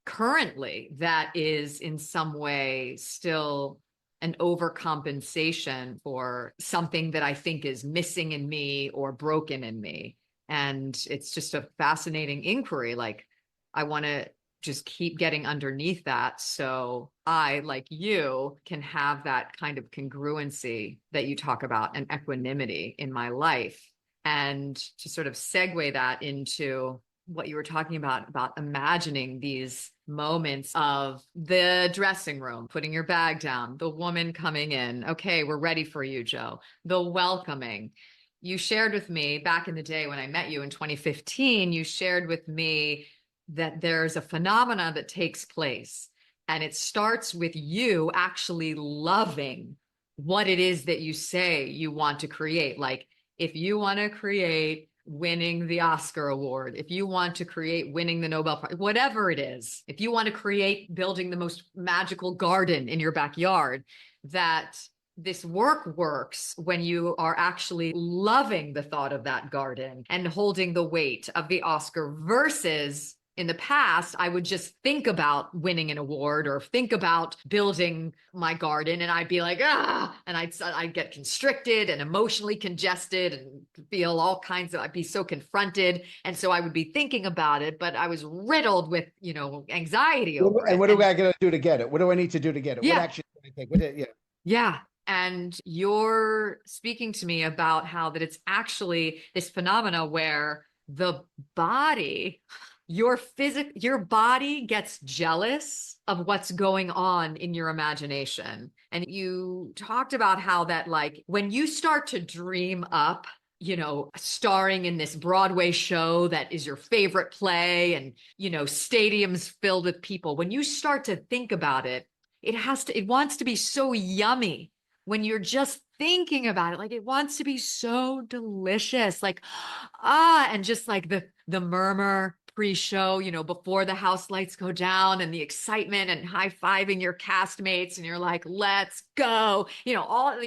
Speaker 3: currently that is in some way still an overcompensation for something that I think is missing in me or broken in me. And it's just a fascinating inquiry. Like, I want to just keep getting underneath that, so I, like you, can have that kind of congruency that you talk about and equanimity in my life. And to sort of segue that into what you were talking about imagining these moments of the dressing room, putting your bag down, the woman coming in. Okay, we're ready for you, Joe. The welcoming. You shared with me back in the day when I met you in 2015, you shared with me that there's a phenomena that takes place, and it starts with you actually loving what it is that you say you want to create. Like, if you want to create winning the Oscar award, if you want to create winning the Nobel Prize, whatever it is, if you want to create building the most magical garden in your backyard, that this work works when you are actually loving the thought of that garden and holding the weight of the Oscar, versus in the past, I would just think about winning an award or think about building my garden, and I'd be like, and I'd get constricted and emotionally congested and feel all kinds of, I'd be so confronted. And so I would be thinking about it, but I was riddled with, anxiety over
Speaker 2: And
Speaker 3: it.
Speaker 2: what do I got to do to get it? What do I need to do to get it?
Speaker 3: Yeah.
Speaker 2: What action do I take?
Speaker 3: Yeah. And you're speaking to me about how that it's actually this phenomena where the body, your body gets jealous of what's going on in your imagination. And you talked about how that, like, when you start to dream up, starring in this Broadway show that is your favorite play, and, stadiums filled with people, when you start to think about it, it wants to be so yummy when you're just thinking about it. Like, it wants to be so delicious, like, and just like the murmur pre-show, before the house lights go down, and the excitement and high-fiving your castmates, and you're like, let's go, all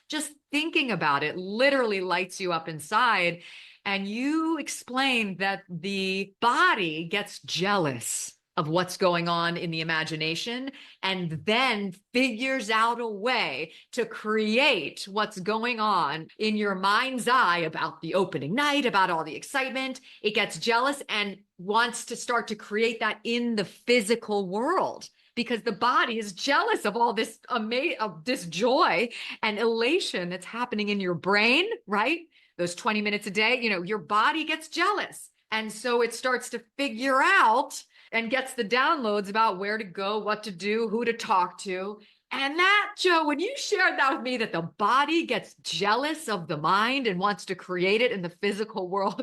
Speaker 3: just thinking about it literally lights you up inside. And you explained that the body gets jealous of what's going on in the imagination, and then figures out a way to create what's going on in your mind's eye about the opening night, about all the excitement. It gets jealous and wants to start to create that in the physical world, because the body is jealous of all this of this joy and elation that's happening in your brain, right? Those 20 minutes a day, your body gets jealous. And so it starts to figure out and gets the downloads about where to go, what to do, who to talk to. And that, Joe, when you shared that with me, that the body gets jealous of the mind and wants to create it in the physical world,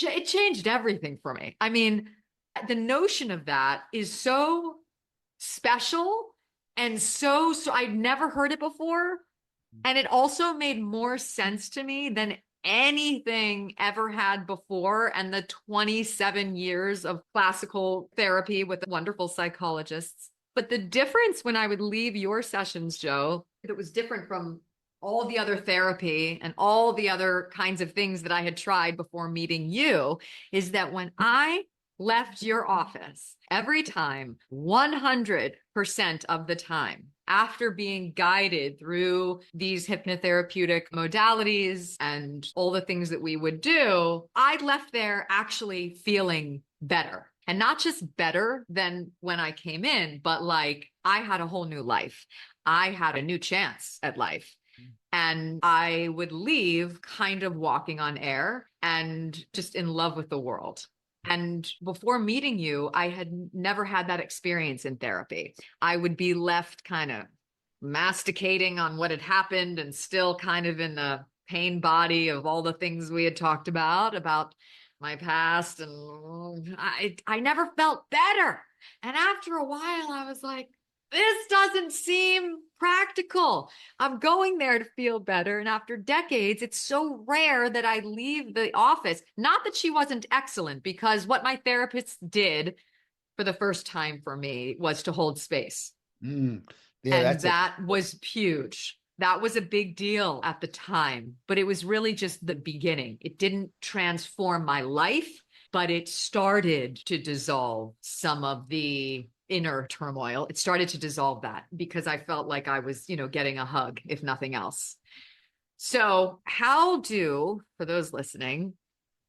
Speaker 3: it changed everything for me. I mean, the notion of that is so special, and so I'd never heard it before. And it also made more sense to me than anything ever had before, and the 27 years of classical therapy with wonderful psychologists. But the difference when I would leave your sessions, Joe, that was different from all the other therapy and all the other kinds of things that I had tried before meeting you, is that when I left your office, every time, 100% of the time, after being guided through these hypnotherapeutic modalities and all the things that we would do, I left there actually feeling better. And not just better than when I came in, but like I had a whole new life. I had a new chance at life. And I would leave kind of walking on air and just in love with the world. And before meeting you, I had never had that experience in therapy. I would be left kind of masticating on what had happened and still kind of in the pain body of all the things we had talked about my past. And I never felt better. And after a while, I was like, this doesn't seem practical. I'm going there to feel better. And after decades, it's so rare that I leave the office. Not that she wasn't excellent, because what my therapist did for the first time for me was to hold space.
Speaker 2: Yeah,
Speaker 3: and that was huge. That was a big deal at the time, but it was really just the beginning. It didn't transform my life, but it started to dissolve some of the inner turmoil. It started to dissolve that because I felt like I was, getting a hug, if nothing else. So for those listening,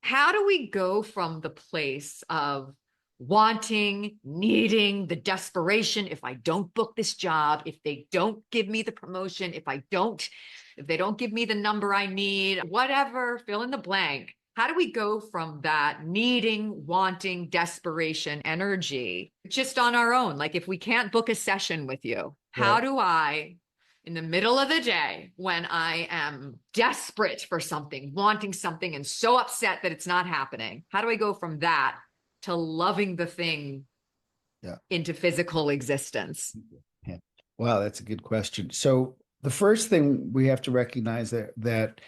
Speaker 3: how do we go from the place of wanting, needing, the desperation? If I don't book this job, if they don't give me the promotion, if they don't give me the number I need, whatever, fill in the blank. How do we go from that needing, wanting, desperation energy just on our own? Like if we can't book a session with you, how do I, in the middle of the day, when I am desperate for something, wanting something, and so upset that it's not happening, how do I go from that to loving the thing into physical existence?
Speaker 2: Yeah. Wow, that's a good question. So the first thing we have to recognize that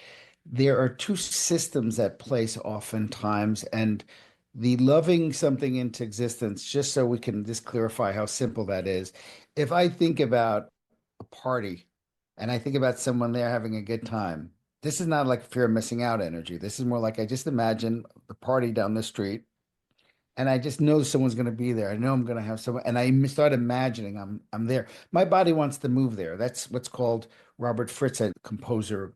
Speaker 2: there are two systems at place oftentimes, and the loving something into existence, just so we can just clarify how simple that is. If I think about a party and I think about someone there having a good time, this is not like fear of missing out energy. This is more like I just imagine the party down the street and I just know someone's going to be there. I know I'm going to have someone, and I start imagining I'm there. My body wants to move there. That's what's called Robert Fritz, a composer,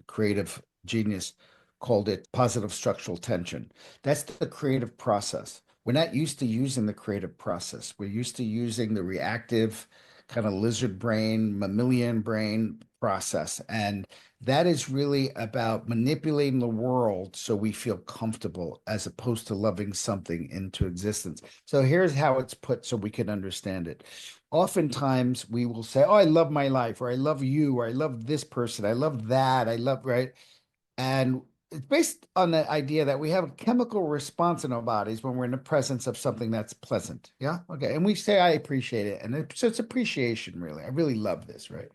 Speaker 2: creative genius, called it positive structural tension. That's the creative process. We're not used to using the creative process. We're used to using the reactive kind of lizard brain, mammalian brain process. And that is really about manipulating the world so we feel comfortable as opposed to loving something into existence. So here's how it's put so we can understand it. Oftentimes we will say, oh, I love my life, or I love you, or I love this person, I love that, I love, right? And it's based on the idea that we have a chemical response in our bodies when we're in the presence of something that's pleasant. Yeah. Okay. And we say, I appreciate it. And so it's appreciation, really. I really love this, right?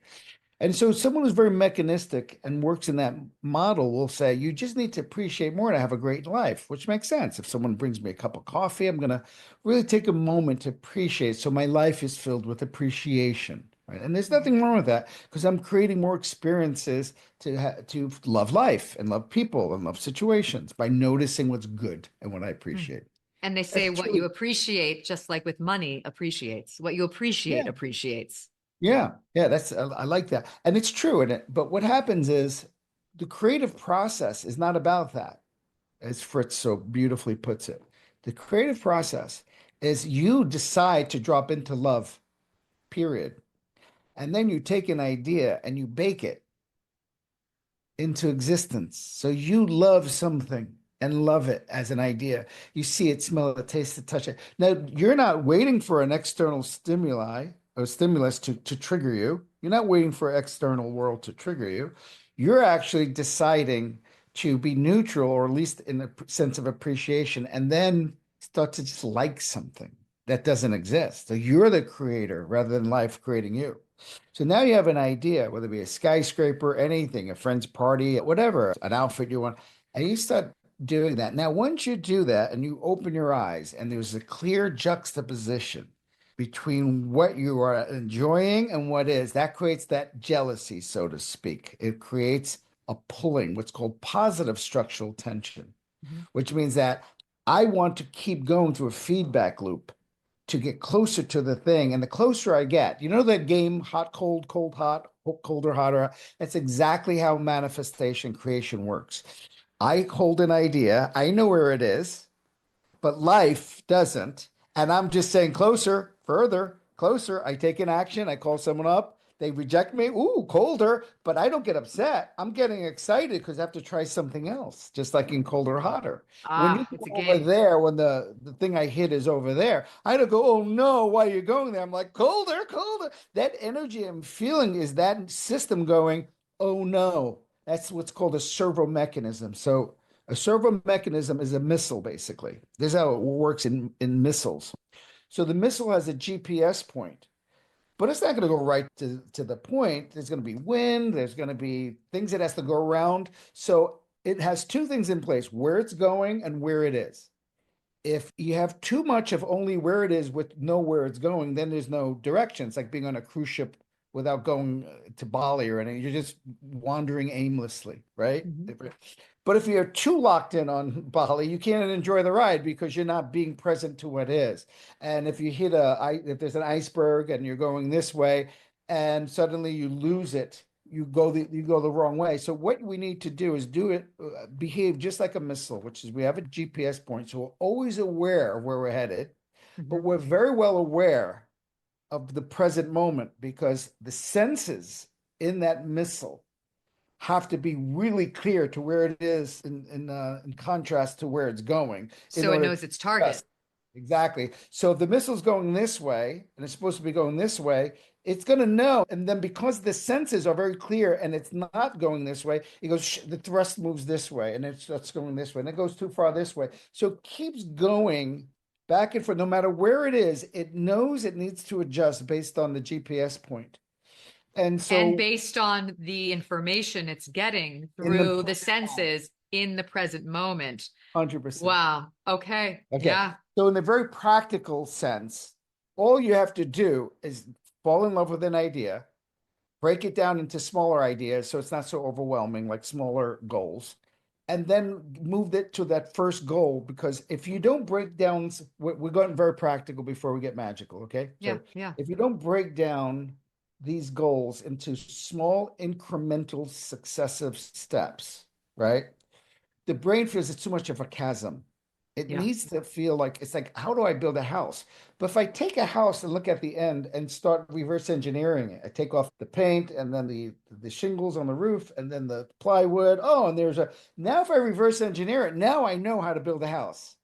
Speaker 2: And so someone who's very mechanistic and works in that model will say, you just need to appreciate more to have a great life, which makes sense. If someone brings me a cup of coffee, I'm going to really take a moment to appreciate. So my life is filled with appreciation, right? And there's nothing wrong with that because I'm creating more experiences to love life and love people and love situations by noticing what's good and what I appreciate.
Speaker 3: And they say what you appreciate, just like with money, appreciates. What you appreciate appreciates.
Speaker 2: Yeah, I like that. And it's true. But what happens is the creative process is not about that, as Fritz so beautifully puts it. The creative process is you decide to drop into love, period. And then you take an idea and you bake it into existence. So you love something and love it as an idea. You see it, smell it, taste it, touch it. Now, you're not waiting for an external stimuli or stimulus to trigger you. You're not waiting for external world to trigger you. You're actually deciding to be neutral, or at least in a sense of appreciation, and then start to just like something that doesn't exist. So you're the creator rather than life creating you. So now you have an idea, whether it be a skyscraper, anything, a friend's party, whatever, an outfit you want, and you start doing that. Now, once you do that and you open your eyes and there's a clear juxtaposition between what you are enjoying and what is, that creates that jealousy, so to speak. It creates a pulling, what's called positive structural tension, which means that I want to keep going through a feedback loop to get closer to the thing. And the closer I get, you know that game, hot, cold, cold, hot, colder, hotter? That's exactly how manifestation creation works. I hold an idea, I know where it is, but life doesn't. And I'm just saying closer, further, closer. I take an action, I call someone up, they reject me. Ooh, colder, but I don't get upset. I'm getting excited because I have to try something else, just like in colder, hotter. When you go over there, when the thing I hit is over there, I don't go, oh no, why are you going there? I'm like, colder, colder. That energy I'm feeling is that system going, oh no. That's what's called a servo mechanism. So a servo mechanism is a missile, basically. This is how it works in missiles. So the missile has a GPS point, but it's not going to go right to the point. There's going to be wind. There's going to be things it has to go around. So it has two things in place, where it's going and where it is. If you have too much of only where it is with no where it's going, then there's no direction. It's like being on a cruise ship without going to Bali or anything. You're just wandering aimlessly, right?
Speaker 3: Mhm.
Speaker 2: But if you're too locked in on Bali, you can't enjoy the ride because you're not being present to what is. And if you if there's an iceberg and you're going this way, and suddenly you lose it, you go the wrong way. So what we need to do is behave just like a missile, which is we have a GPS point, so we're always aware of where we're headed, but
Speaker 3: Mhm.
Speaker 2: we're very well aware of the present moment because the senses in that missile have to be really clear to where it is in contrast to where it's going in
Speaker 3: So it
Speaker 2: order
Speaker 3: knows
Speaker 2: to
Speaker 3: its target.
Speaker 2: adjust. Exactly. So if the missile's going this way and it's supposed to be going this way, it's going to know. And then because the senses are very clear and it's not going this way, it goes, the thrust moves this way and it's going this way and it goes too far this way. So it keeps going back and forth. No matter where it is, it knows it needs to adjust based on the GPS point. And
Speaker 3: And
Speaker 2: so
Speaker 3: based on the information it's getting
Speaker 2: in the
Speaker 3: through the senses in the present moment.
Speaker 2: 100%.
Speaker 3: Wow. Okay.
Speaker 2: Okay.
Speaker 3: Yeah.
Speaker 2: So in a very practical sense, all you have to do is fall in love with an idea, break it down into smaller ideas so it's not so overwhelming, like smaller goals, and then move it to that first goal. Because if you don't break down, we're going very practical before we get magical. Okay.
Speaker 3: Yeah.
Speaker 2: So
Speaker 3: Yeah.
Speaker 2: if you don't break down these goals into small, incremental, successive steps, right? The brain feels it's too much of a chasm. It
Speaker 3: Yeah.
Speaker 2: needs to feel like it's like, how do I build a house? But if I take a house and look at the end and start reverse engineering it, I take off the paint and then the shingles on the roof and then the plywood. Oh, and now if I reverse engineer it, now I know how to build a house,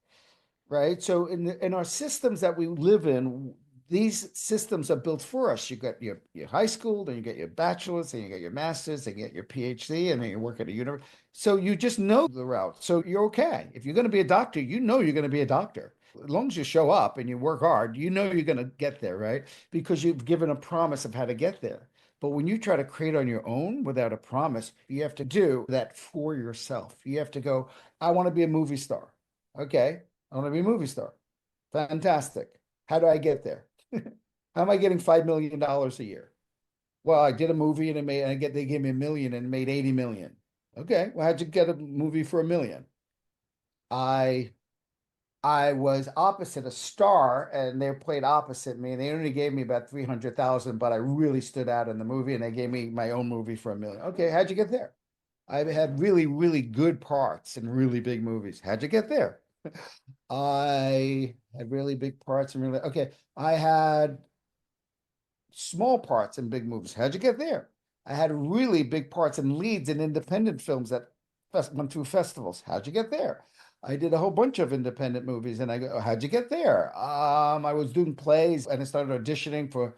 Speaker 2: right? So in our systems that we live in, these systems are built for us. You got your high school, then you get your bachelor's, then you get your master's, then you get your PhD, and then you work at a university. So you just know the route. So you're okay. If you're going to be a doctor, you know you're going to be a doctor. As long as you show up and you work hard, you know you're going to get there, right? Because you've given a promise of how to get there. But when you try to create on your own without a promise, you have to do that for yourself. You have to go, I want to be a movie star. Okay. I want to be a movie star. Fantastic. How do I get there? How am I getting $5 million a year? Well, I did a movie and they gave me a million and made 80 million. Okay. Well, how'd you get a movie for a million? I I was opposite a star and they played opposite me and they only gave me about 300,000, but I really stood out in the movie and they gave me my own movie for a million. Okay. How'd you get there? I had really, really good parts in really big movies. How'd you get there? I had really big parts and okay. I had small parts in big movies. How'd you get there? I had really big parts and leads in independent films that went through festivals. How'd you get there? I did a whole bunch of independent movies and I go, how'd you get there? I was doing plays and I started auditioning for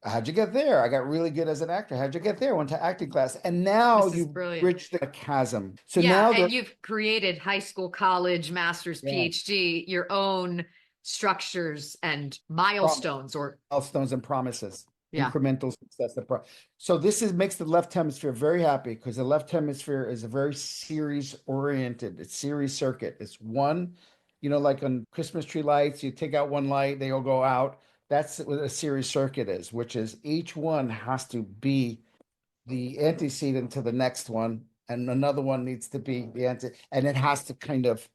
Speaker 2: how'd you get there? I got really good as an actor. How'd you get there? Went to acting class. And now
Speaker 3: This is
Speaker 2: you've
Speaker 3: brilliant.
Speaker 2: bridged the chasm. So
Speaker 3: Yeah,
Speaker 2: now
Speaker 3: and you've created high school, college, master's,
Speaker 2: yeah,
Speaker 3: PhD, your own structures and milestones or
Speaker 2: milestones and promises,
Speaker 3: yeah.
Speaker 2: incremental success. So this makes the left hemisphere very happy because the left hemisphere is a very series oriented. It's series circuit. It's one, like on Christmas tree lights, you take out one light, they all go out. That's what a series circuit is, which is each one has to be the antecedent to the next one, and another one needs to be and it has to kind of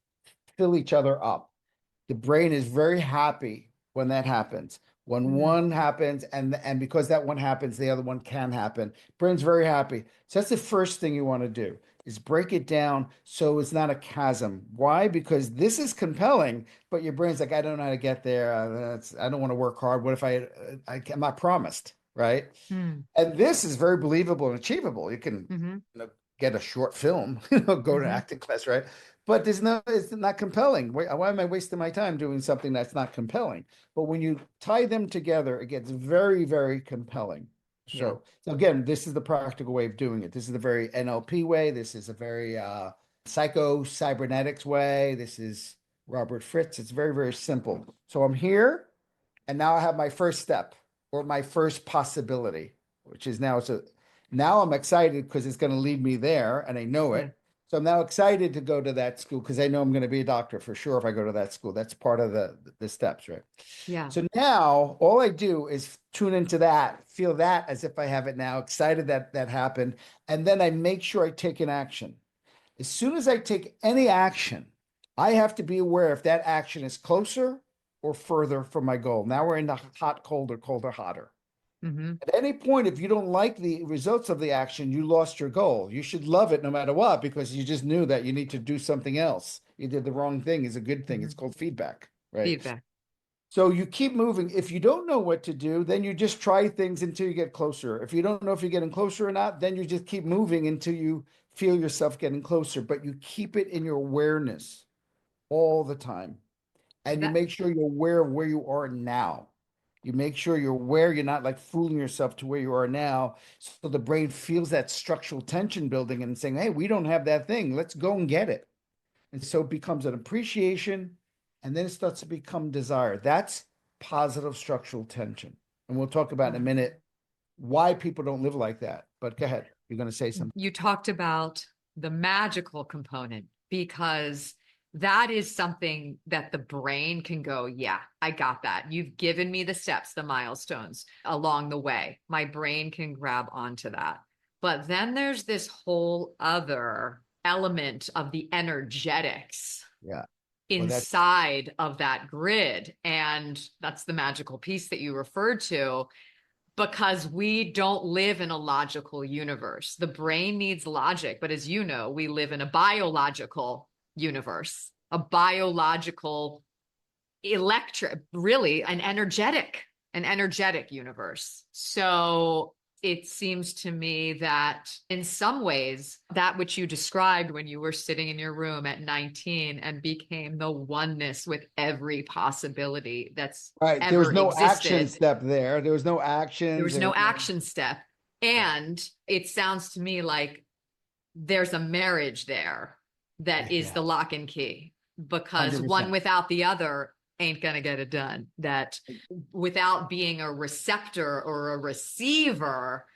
Speaker 2: fill each other up. The brain is very happy when that happens. When
Speaker 3: Mhm.
Speaker 2: one happens, and because that one happens, the other one can happen. Brain's very happy. So that's the first thing you want to do is break it down so it's not a chasm. Why? Because this is compelling, but your brain's like, I don't know how to get there. I don't want to work hard. What if I'm not promised, right?
Speaker 3: Mm.
Speaker 2: And this is very believable and achievable. You can
Speaker 3: Mhm.
Speaker 2: get a short film, go to
Speaker 3: Mhm.
Speaker 2: acting class, right? But it's not compelling. Why am I wasting my time doing something that's not compelling? But when you tie them together, it gets very, very compelling.
Speaker 3: Yeah.
Speaker 2: So again, this is the practical way of doing it. This is the very NLP way. This is a very psycho cybernetics way. This is Robert Fritz. It's very, very simple. So I'm here, and now I have my first step or my first possibility, which is now I'm excited because it's going to lead me there and I know
Speaker 3: Yeah.
Speaker 2: it. So I'm now excited to go to that school because I know I'm going to be a doctor for sure if I go to that school. That's part of the steps, right?
Speaker 3: Yeah.
Speaker 2: So now all I do is tune into that, feel that as if I have it now, excited that that happened, and then I make sure I take an action. As soon as I take any action, I have to be aware if that action is closer or further from my goal. Now we're in the hot, colder, colder, hotter.
Speaker 3: Mm-hmm.
Speaker 2: At any point, if you don't like the results of the action, you lost your goal. You should love it no matter what, because you just knew that you need to do something else. You did the wrong thing is a good thing.
Speaker 3: Mm-hmm.
Speaker 2: It's called feedback, right?
Speaker 3: Feedback.
Speaker 2: So you keep moving. If you don't know what to do, then you just try things until you get closer. If you don't know if you're getting closer or not, then you just keep moving until you feel yourself getting closer. But you keep it in your awareness all the time. And you
Speaker 3: That
Speaker 2: make sure you're aware of where you are now. You make sure you're aware you're not like fooling yourself to where you are now. So the brain feels that structural tension building and saying, hey, we don't have that thing. Let's go and get it. And so it becomes an appreciation and then it starts to become desire. That's positive structural tension. And we'll talk about in a minute why people don't live like that. But go ahead. You're going to say something.
Speaker 3: you talked about the magical component, because that is something that the brain can go, yeah, I got that. You've given me the steps, the milestones along the way. My brain can grab onto that. But then there's this whole other element of the energetics
Speaker 2: Yeah.
Speaker 3: inside of that grid. And that's the magical piece that you referred to, because we don't live in a logical universe. The brain needs logic, but as you know, we live in a biological universe, a biological really an energetic universe. So it seems to me that in some ways, that which you described when you were sitting in your room at 19 and became the oneness with every possibility that's
Speaker 2: right. There
Speaker 3: ever
Speaker 2: was no action
Speaker 3: existed.
Speaker 2: step there. There was no action.
Speaker 3: There was no action step. And it sounds to me like there's a marriage there that is the lock and key, because
Speaker 2: 100%.
Speaker 3: one without the other ain't going to get it done. That without being a receptor or a receiver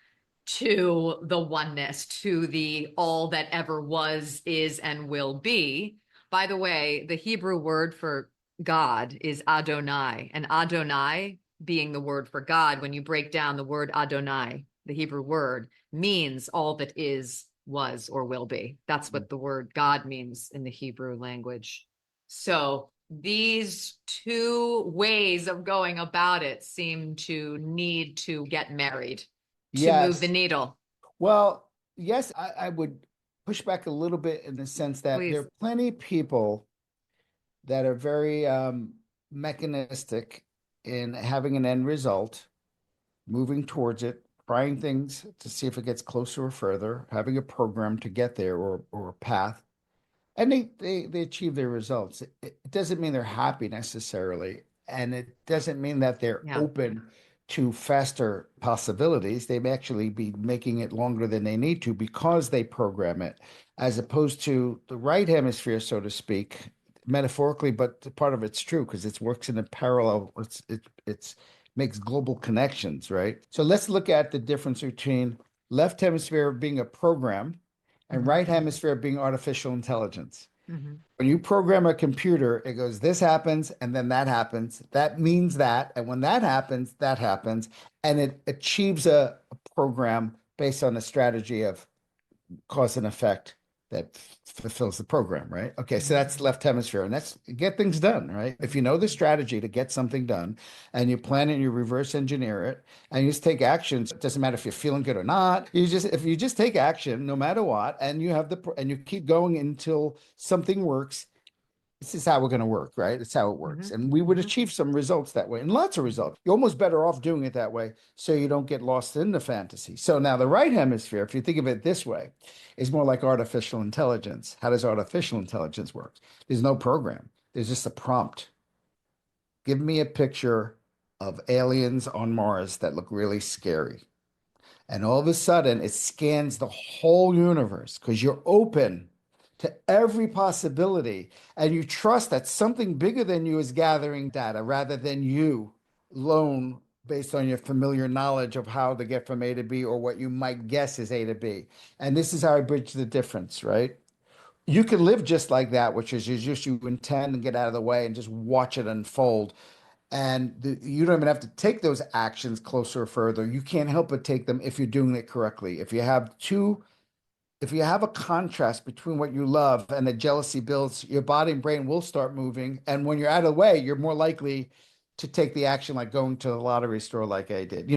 Speaker 3: to the oneness, to the all that ever was, is, and will be. By the way, the Hebrew word for God is Adonai, and Adonai being the word for God, when you break down the word Adonai, the Hebrew word, means all that is, was, or will be. That's what the word God means in the Hebrew language. So these two ways of going about it seem to need to get married to move the needle.
Speaker 2: Well, yes, I would push back a little bit in the sense that
Speaker 3: Please.
Speaker 2: there are plenty of people that are very mechanistic in having an end result, moving towards it, trying things to see if it gets closer or further, having a program to get there or a path. And they achieve their results. It doesn't mean they're happy necessarily. And it doesn't mean that they're open to faster possibilities. They may actually be making it longer than they need to because they program it, as opposed to the right hemisphere, so to speak, metaphorically, but part of it's true because it works in a parallel. It's makes global connections, right? So let's look at the difference between left hemisphere being a program and right hemisphere being artificial intelligence. When you program a computer, it goes, this happens, and then that happens. That means that. And when that happens, and it achieves a program based on a strategy of cause and effect that fulfills the program, right? Okay, so that's left hemisphere, and that's get things done, right? If you know the strategy to get something done, and you plan it, and you reverse engineer it, and you just take actions. It doesn't matter if you're feeling good or not. If you just take action, no matter what, and you keep going until something works. This is how we're going to work, right? It's how it works. And we would achieve some results that way and lots of results. You're almost better off doing it that way so you don't get lost in the fantasy. So now the right hemisphere, if you think of it this way, is more like artificial intelligence. How does artificial intelligence work? There's no program. There's just a prompt. Give me a picture of aliens on Mars that look really scary. And all of a sudden it scans the whole universe because you're open to every possibility, and you trust that something bigger than you is gathering data rather than you alone based on your familiar knowledge of how to get from A to B or what you might guess is A to B. And this is how I bridge the difference, right? You can live just like that, which is you intend and get out of the way and just watch it unfold. And you don't even have to take those actions closer or further. You can't help but take them if you're doing it correctly. If you have a contrast between what you love and the jealousy builds, your body and brain will start moving. And when you're out of the way, you're more likely to take the action like going to the lottery store like I did,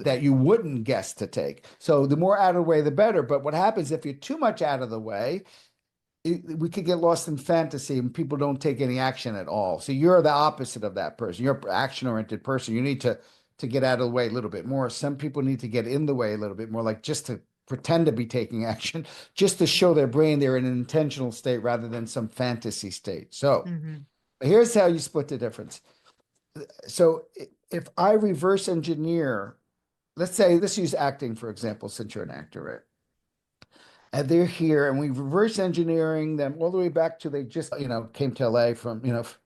Speaker 2: that you wouldn't guess to take. So the more out of the way, the better. But what happens if you're too much out of the way, we could get lost in fantasy and people don't take any action at all. So you're the opposite of that person. You're an action-oriented person. You need to get out of the way a little bit more. Some people need to get in the way a little bit more, like just to pretend to be taking action, just to show their brain they're in an intentional state rather than some fantasy state. So
Speaker 3: Mm-hmm.
Speaker 2: here's how you split the difference. So if I reverse engineer, let's use acting, for example, since you're an actor, right? And they're here, and we reverse engineering them all the way back to they just, came to LA from,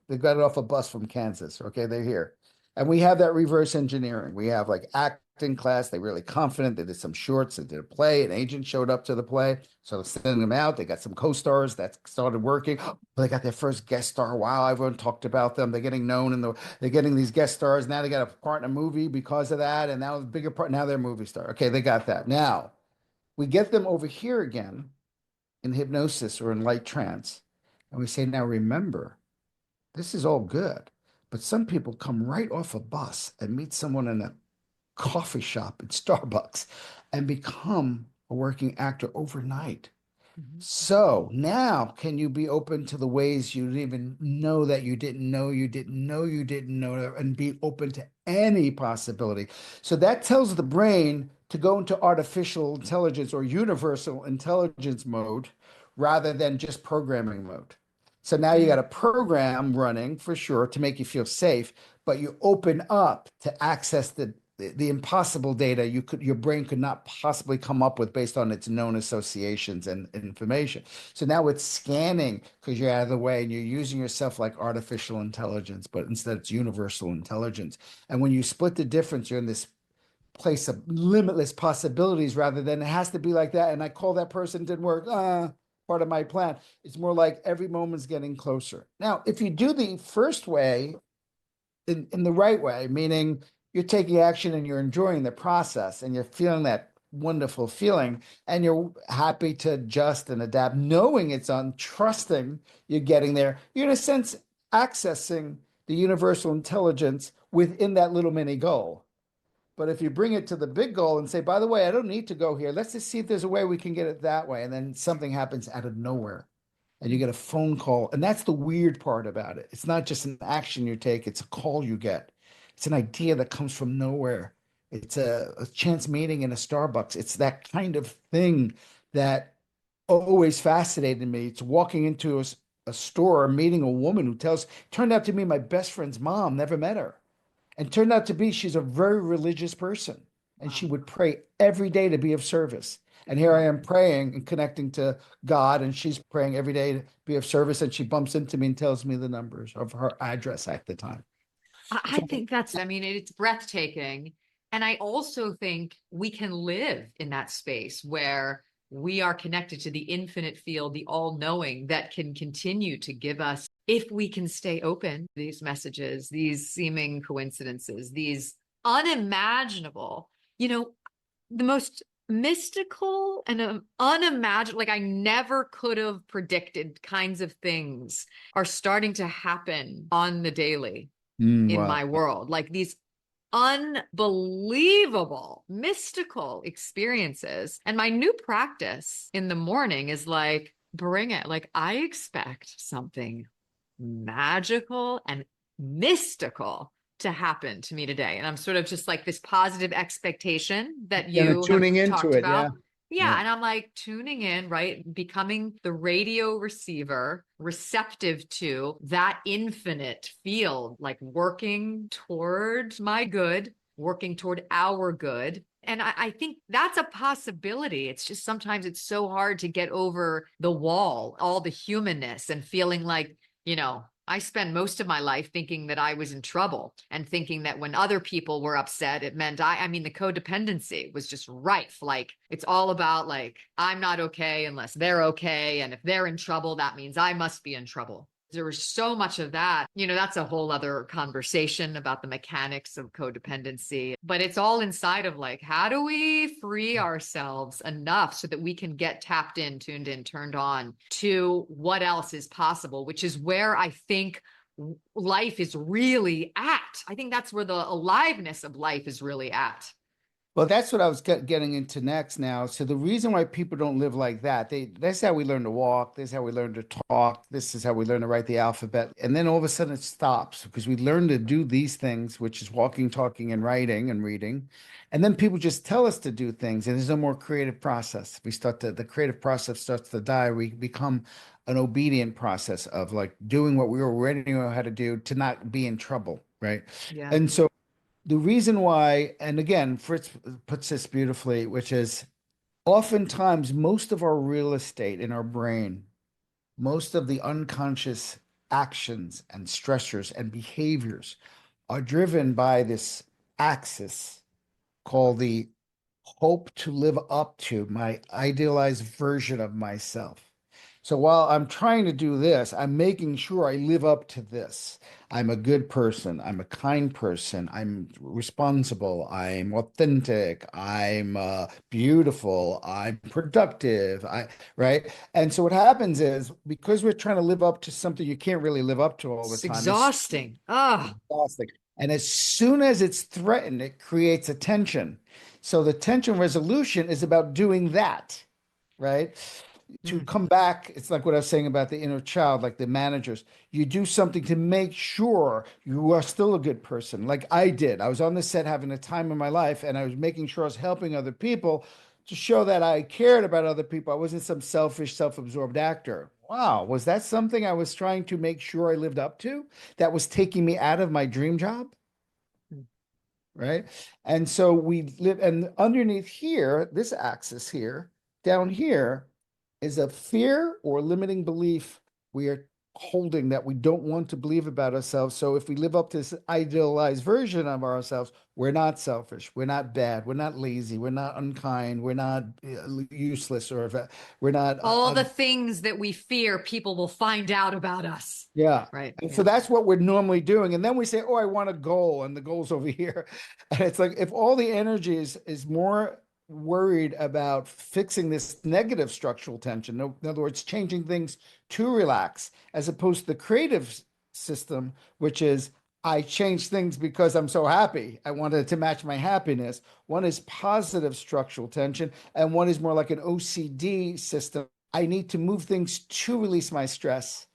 Speaker 2: they got it off a bus from Kansas. Okay, they're here. And we have that reverse engineering. We have like acting class. They're really confident. They did some shorts. They did a play. An agent showed up to the play. So sending them out. They got some co-stars that started working. They got their first guest star. Wow, everyone talked about them. They're getting known they're getting these guest stars. Now they got a part in a movie because of that. And now the bigger part. Now they're a movie star. Okay, they got that. Now we get them over here again in hypnosis or in light trance. And we say, now remember, this is all good. But some people come right off a bus and meet someone in a coffee shop at Starbucks and become a working actor overnight.
Speaker 3: Mm-hmm.
Speaker 2: So now, can you be open to the ways you didn't even know that you didn't know you didn't know you didn't know, and be open to any possibility? So that tells the brain to go into artificial intelligence or universal intelligence mode rather than just programming mode. So now you got a program running for sure to make you feel safe, but you open up to access the impossible data your brain could not possibly come up with based on its known associations and information. So now it's scanning because you're out of the way and you're using yourself like artificial intelligence, but instead it's universal intelligence. And when you split the difference, you're in this place of limitless possibilities rather than it has to be like that. And I call that person, didn't work. Part of my plan. It's more like every moment's getting closer. Now, if you do the first way in the right way, meaning you're taking action and you're enjoying the process and you're feeling that wonderful feeling and you're happy to adjust and adapt, knowing it's on, trusting you're getting there, you're in a sense accessing the universal intelligence within that little mini goal. But if you bring it to the big goal and say, by the way, I don't need to go here. Let's just see if there's a way we can get it that way. And then something happens out of nowhere and you get a phone call. And that's the weird part about it. It's not just an action you take, it's a call you get. It's an idea that comes from nowhere. It's a chance meeting in a Starbucks. It's that kind of thing that always fascinated me. It's walking into a store, meeting a woman who turned out to be my best friend's mom, never met her. And turned out to be, she's a very religious person. And she would pray every day to be of service. And here I am praying and connecting to God, and she's praying every day to be of service. And she bumps into me and tells me the numbers of her address at the time.
Speaker 3: I think it's breathtaking. And I also think we can live in that space where we are connected to the infinite field, the all-knowing that can continue to give us, if we can stay open, these messages, these seeming coincidences, these unimaginable, the most mystical and unimaginable, like I never could have predicted kinds of things are starting to happen on the daily in
Speaker 2: Wow.
Speaker 3: my world. Like these unbelievable mystical experiences. And my new practice in the morning is like, bring it. Like I expect something magical and mystical to happen to me today. And I'm sort of just like this positive expectation that you
Speaker 2: tuning
Speaker 3: have
Speaker 2: into
Speaker 3: talked
Speaker 2: it,
Speaker 3: about.
Speaker 2: yeah.
Speaker 3: Yeah. And I'm like tuning in, right? Becoming the radio receiver, receptive to that infinite field, like working toward my good, working toward our good. And I think that's a possibility. It's just sometimes it's so hard to get over the wall, all the humanness and feeling like, I spent most of my life thinking that I was in trouble and thinking that when other people were upset, it meant I mean, the codependency was just rife. Like, it's all about like, I'm not okay unless they're okay. And if they're in trouble, that means I must be in trouble. There was so much of that. That's a whole other conversation about the mechanics of codependency, but it's all inside of like, how do we free ourselves enough so that we can get tapped in, tuned in, turned on to what else is possible, which is where I think life is really at. I think that's where the aliveness of life is really at.
Speaker 2: Well, that's what I was getting into next now. So the reason why people don't live like that, that's how we learn to walk. This is how we learn to talk. This is how we learn to write the alphabet. And then all of a sudden it stops because we learn to do these things, which is walking, talking, and writing and reading. And then people just tell us to do things, and there's no more creative process. The creative process starts to die. We become an obedient process of like doing what we already know how to do to not be in trouble, right?
Speaker 3: Yeah.
Speaker 2: And so the reason why, and again, Fritz puts this beautifully, which is oftentimes most of our real estate in our brain, most of the unconscious actions and stressors and behaviors are driven by this axis called the hope to live up to my idealized version of myself. So while I'm trying to do this, I'm making sure I live up to this. I'm a good person. I'm a kind person. I'm responsible. I'm authentic. I'm beautiful. I'm productive. Right? And so what happens is because we're trying to live up to something you can't really live up to all the
Speaker 3: It's
Speaker 2: time.
Speaker 3: exhausting.
Speaker 2: It's exhausting. And as soon as it's threatened, it creates a tension. So the tension resolution is about doing that, right? To come back, it's like what I was saying about the inner child, like the managers. You do something to make sure you are still a good person, like I did. I was on the set having a time in my life, and I was making sure I was helping other people to show that I cared about other people. I wasn't some selfish, self-absorbed actor. Wow, was that something I was trying to make sure I lived up to that was taking me out of my dream job? Right. And so we live, and underneath here, this axis here, down here, is a fear or limiting belief we are holding that we don't want to believe about ourselves. So if we live up to this idealized version of ourselves, we're not selfish, we're not bad, we're not lazy, we're not unkind, we're not useless, or we're not
Speaker 3: all the things that we fear people will find out about us.
Speaker 2: Yeah.
Speaker 3: Right.
Speaker 2: And so that's what we're normally doing. And then we say, oh, I want a goal, and the goal's over here. And it's like if all the energy is more worried about fixing this negative structural tension, in other words, changing things to relax, as opposed to the creative system, which is I change things because I'm so happy. I wanted to match my happiness. One is positive structural tension, and one is more like an OCD system. I need to move things to release my stress.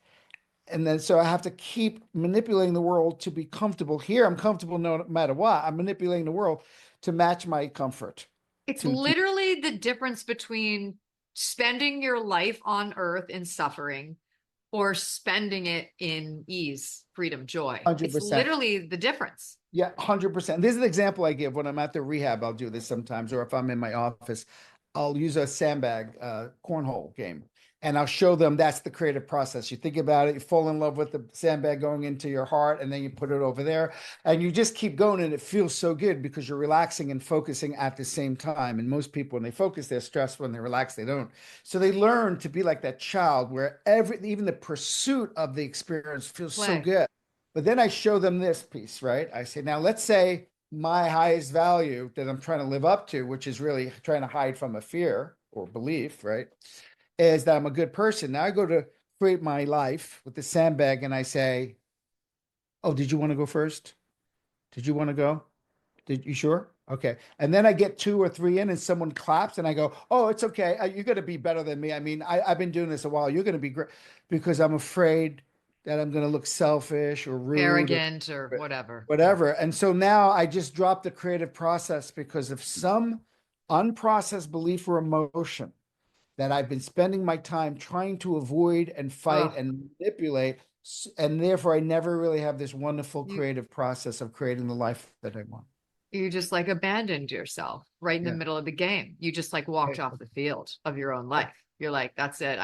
Speaker 2: And then so I have to keep manipulating the world to be comfortable. Here, I'm comfortable no matter what. I'm manipulating the world to match my comfort.
Speaker 3: It's literally the difference between spending your life on earth in suffering or spending it in ease, freedom, joy.
Speaker 2: 100%.
Speaker 3: It's literally the difference.
Speaker 2: Yeah, 100%. This is an example I give when I'm at the rehab. I'll do this sometimes, or if I'm in my office, I'll use a sandbag cornhole game. And I'll show them that's the creative process. You think about it, you fall in love with the sandbag going into your heart, and then you put it over there, and you just keep going, and it feels so good because you're relaxing and focusing at the same time. And most people, when they focus, they're stressed. When they relax, they don't. So they learn to be like that child where even the pursuit of the experience feels so good. But then I show them this piece, right? I say, now let's say my highest value that I'm trying to live up to, which is really trying to hide from a fear or belief, right? Is that I'm a good person. Now I go to create my life with the sandbag and I say, oh, did you want to go first? Did you want to go? Did you sure? Okay. And then I get 2 or 3 in and someone claps and I go, oh, it's okay. You're going to be better than me. I mean, I've been doing this a while. You're going to be great, because I'm afraid that I'm going to look selfish or rude,
Speaker 3: arrogant or whatever.
Speaker 2: Whatever. And so now I just drop the creative process because of some unprocessed belief or emotion that I've been spending my time trying to avoid and fight and manipulate. And therefore, I never really have this wonderful creative process of creating the life that I want.
Speaker 3: You just like abandoned yourself right in the middle of the game. You just like walked off the field of your own life. You're like, that's it.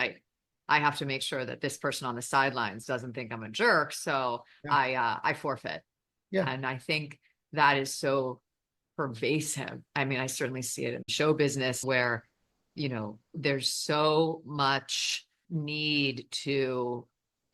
Speaker 3: I have to make sure that this person on the sidelines doesn't think I'm a jerk. So I forfeit.
Speaker 2: Yeah.
Speaker 3: And I think that is so pervasive. I mean, I certainly see it in show business where, there's so much need to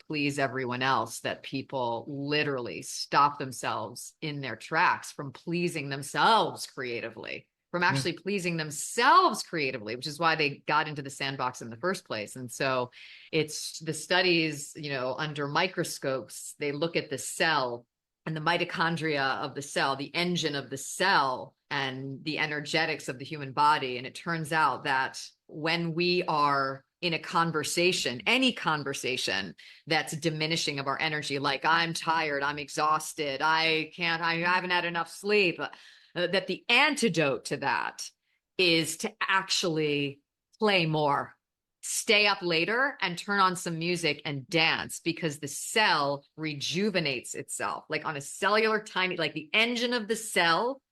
Speaker 3: please everyone else that people literally stop themselves in their tracks from pleasing themselves creatively, from actually pleasing themselves creatively, which is why they got into the sandbox in the first place. And so it's the studies, under microscopes, they look at the cell and the mitochondria of the cell, the engine of the cell, and the energetics of the human body. And it turns out that when we are in a conversation, any conversation that's diminishing of our energy, like I'm tired, I'm exhausted, I haven't had enough sleep, that the antidote to that is to actually play more, stay up later and turn on some music and dance, because the cell rejuvenates itself. Like on a cellular tiny, like the engine of the cell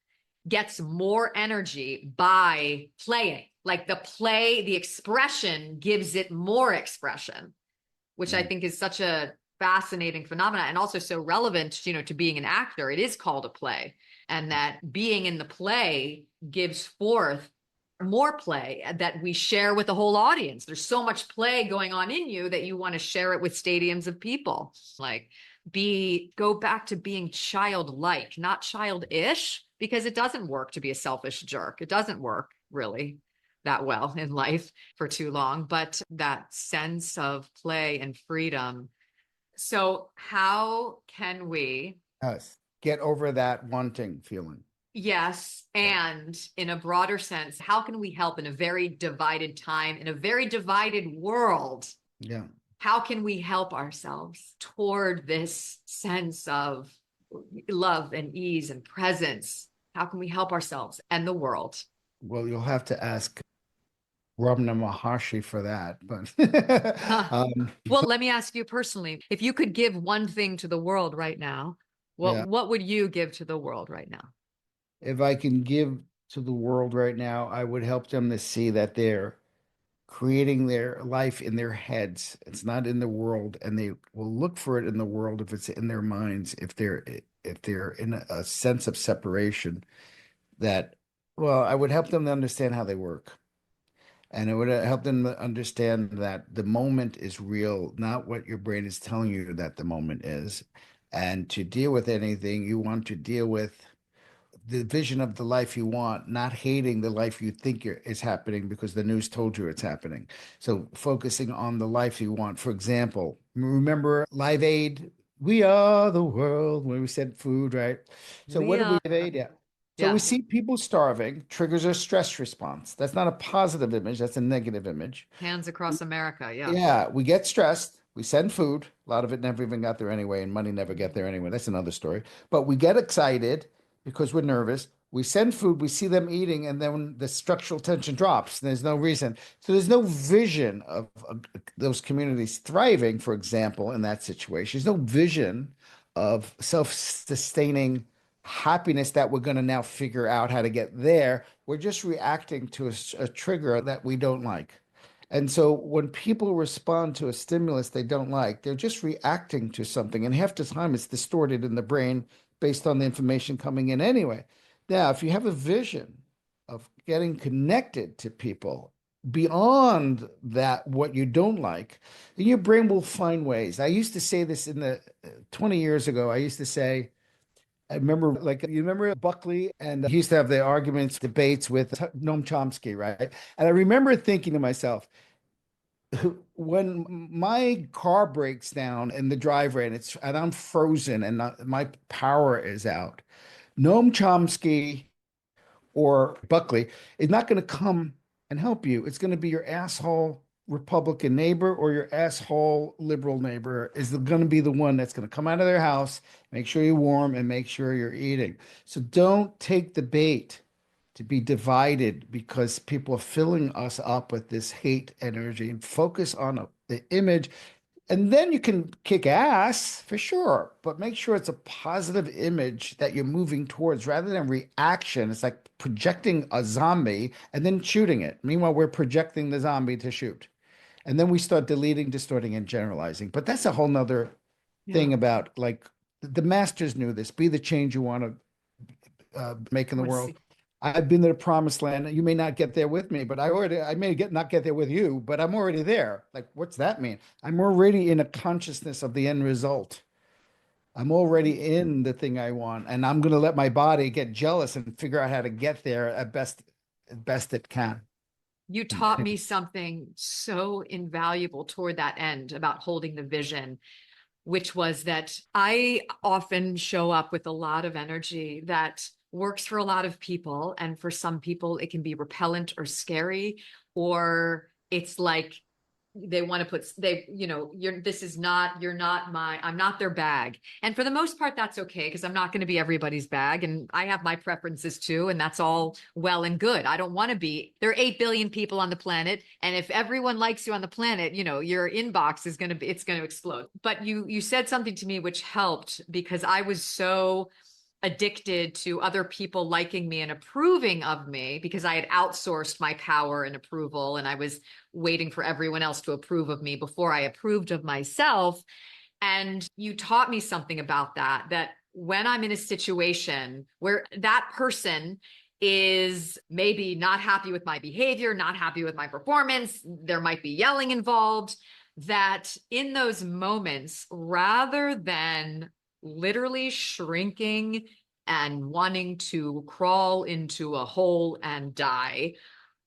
Speaker 3: gets more energy by playing. Like the expression gives it more expression, which I think is such a fascinating phenomenon, and also so relevant, to being an actor. It is called a play, and that being in the play gives forth more play that we share with the whole audience. There's so much play going on in you that you want to share it with stadiums of people. Like go back to being childlike, not childish, because it doesn't work to be a selfish jerk. It doesn't work really that well in life for too long, but that sense of play and freedom. So how can we
Speaker 2: get over that wanting feeling?
Speaker 3: Yes. And in a broader sense, how can we help in a very divided time, in a very divided world?
Speaker 2: Yeah.
Speaker 3: How can we help ourselves toward this sense of love and ease and presence? How can we help ourselves and the world?
Speaker 2: Well, you'll have to ask Ramana Maharshi for that. But
Speaker 3: well, let me ask you personally, if you could give one thing to the world right now, what would you give to the world right now?
Speaker 2: If I can give to the world right now, I would help them to see that they're creating their life in their heads. It's not in the world, and they will look for it in the world if it's in their minds. If they're in a sense of separation, I would help them to understand how they work. And it would help them to understand that the moment is real, not what your brain is telling you that the moment is. And to deal with anything, you want to deal with the vision of the life you want, not hating the life you think is happening because the news told you it's happening. So focusing on the life you want. For example, remember Live Aid? We are the world, when we said food, right? So what do we Live Aid? Yeah. So we see people starving, triggers a stress response. That's not a positive image, that's a negative image.
Speaker 3: Hands across America, yeah.
Speaker 2: Yeah, we get stressed. We send food. A lot of it never even got there anyway, and money never get there anyway. That's another story. But we get excited because we're nervous. We send food, we see them eating, and then the structural tension drops. There's no reason. So there's no vision of those communities thriving, for example, in that situation. There's no vision of self-sustaining happiness that we're going to now figure out how to get there. We're just reacting to a trigger that we don't like. And so when people respond to a stimulus they don't like, they're just reacting to something. And half the time it's distorted in the brain based on the information coming in anyway. Now, if you have a vision of getting connected to people beyond that, what you don't like, your brain will find ways. I used to say this 20 years ago, I used to say, I remember, you remember Buckley, and he used to have the arguments, debates with Noam Chomsky, right? And I remember thinking to myself, when my car breaks down in the driveway and I'm frozen and my power is out, Noam Chomsky or Buckley is not going to come and help you. It's going to be your asshole Republican neighbor or your asshole liberal neighbor is going to be the one that's going to come out of their house, make sure you're warm, and make sure you're eating. So don't take the bait to be divided because people are filling us up with this hate energy, and focus on the image. And then you can kick ass for sure, but make sure it's a positive image that you're moving towards rather than reaction. It's like projecting a zombie and then shooting it. Meanwhile, we're projecting the zombie to shoot. And then we start deleting, distorting, and generalizing. But that's a whole nother thing about like the masters knew this. Be the change you want to make in the world. I've been to the promised land. You may not get there with me, but I may not get there with you, but I'm already there. Like, what's that mean? I'm already in a consciousness of the end result. I'm already in the thing I want, and I'm going to let my body get jealous and figure out how to get there at best it can.
Speaker 3: You taught me something so invaluable toward that end about holding the vision, which was that I often show up with a lot of energy that works for a lot of people. And for some people, it can be repellent or scary, or it's like they want to put, I'm not their bag. And for the most part, that's okay, because I'm not going to be everybody's bag. And I have my preferences too. And that's all well and good. I don't want to be, there are 8 billion people on the planet. And if everyone likes you on the planet, your inbox is going to be, it's going to explode. But you said something to me, which helped, because I was so addicted to other people liking me and approving of me, because I had outsourced my power and approval, and I was waiting for everyone else to approve of me before I approved of myself. And you taught me something about that when I'm in a situation where that person is maybe not happy with my behavior, not happy with my performance, there might be yelling involved, that in those moments, rather than literally shrinking and wanting to crawl into a hole and die,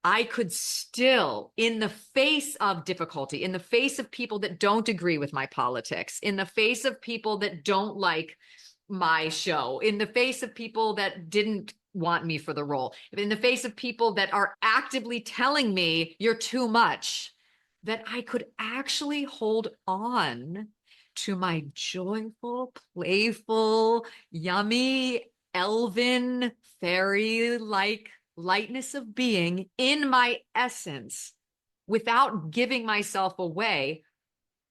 Speaker 3: I could still, in the face of difficulty, in the face of people that don't agree with my politics, in the face of people that don't like my show, in the face of people that didn't want me for the role, in the face of people that are actively telling me you're too much, that I could actually hold on to my joyful, playful, yummy, elven, fairy-like lightness of being in my essence without giving myself away,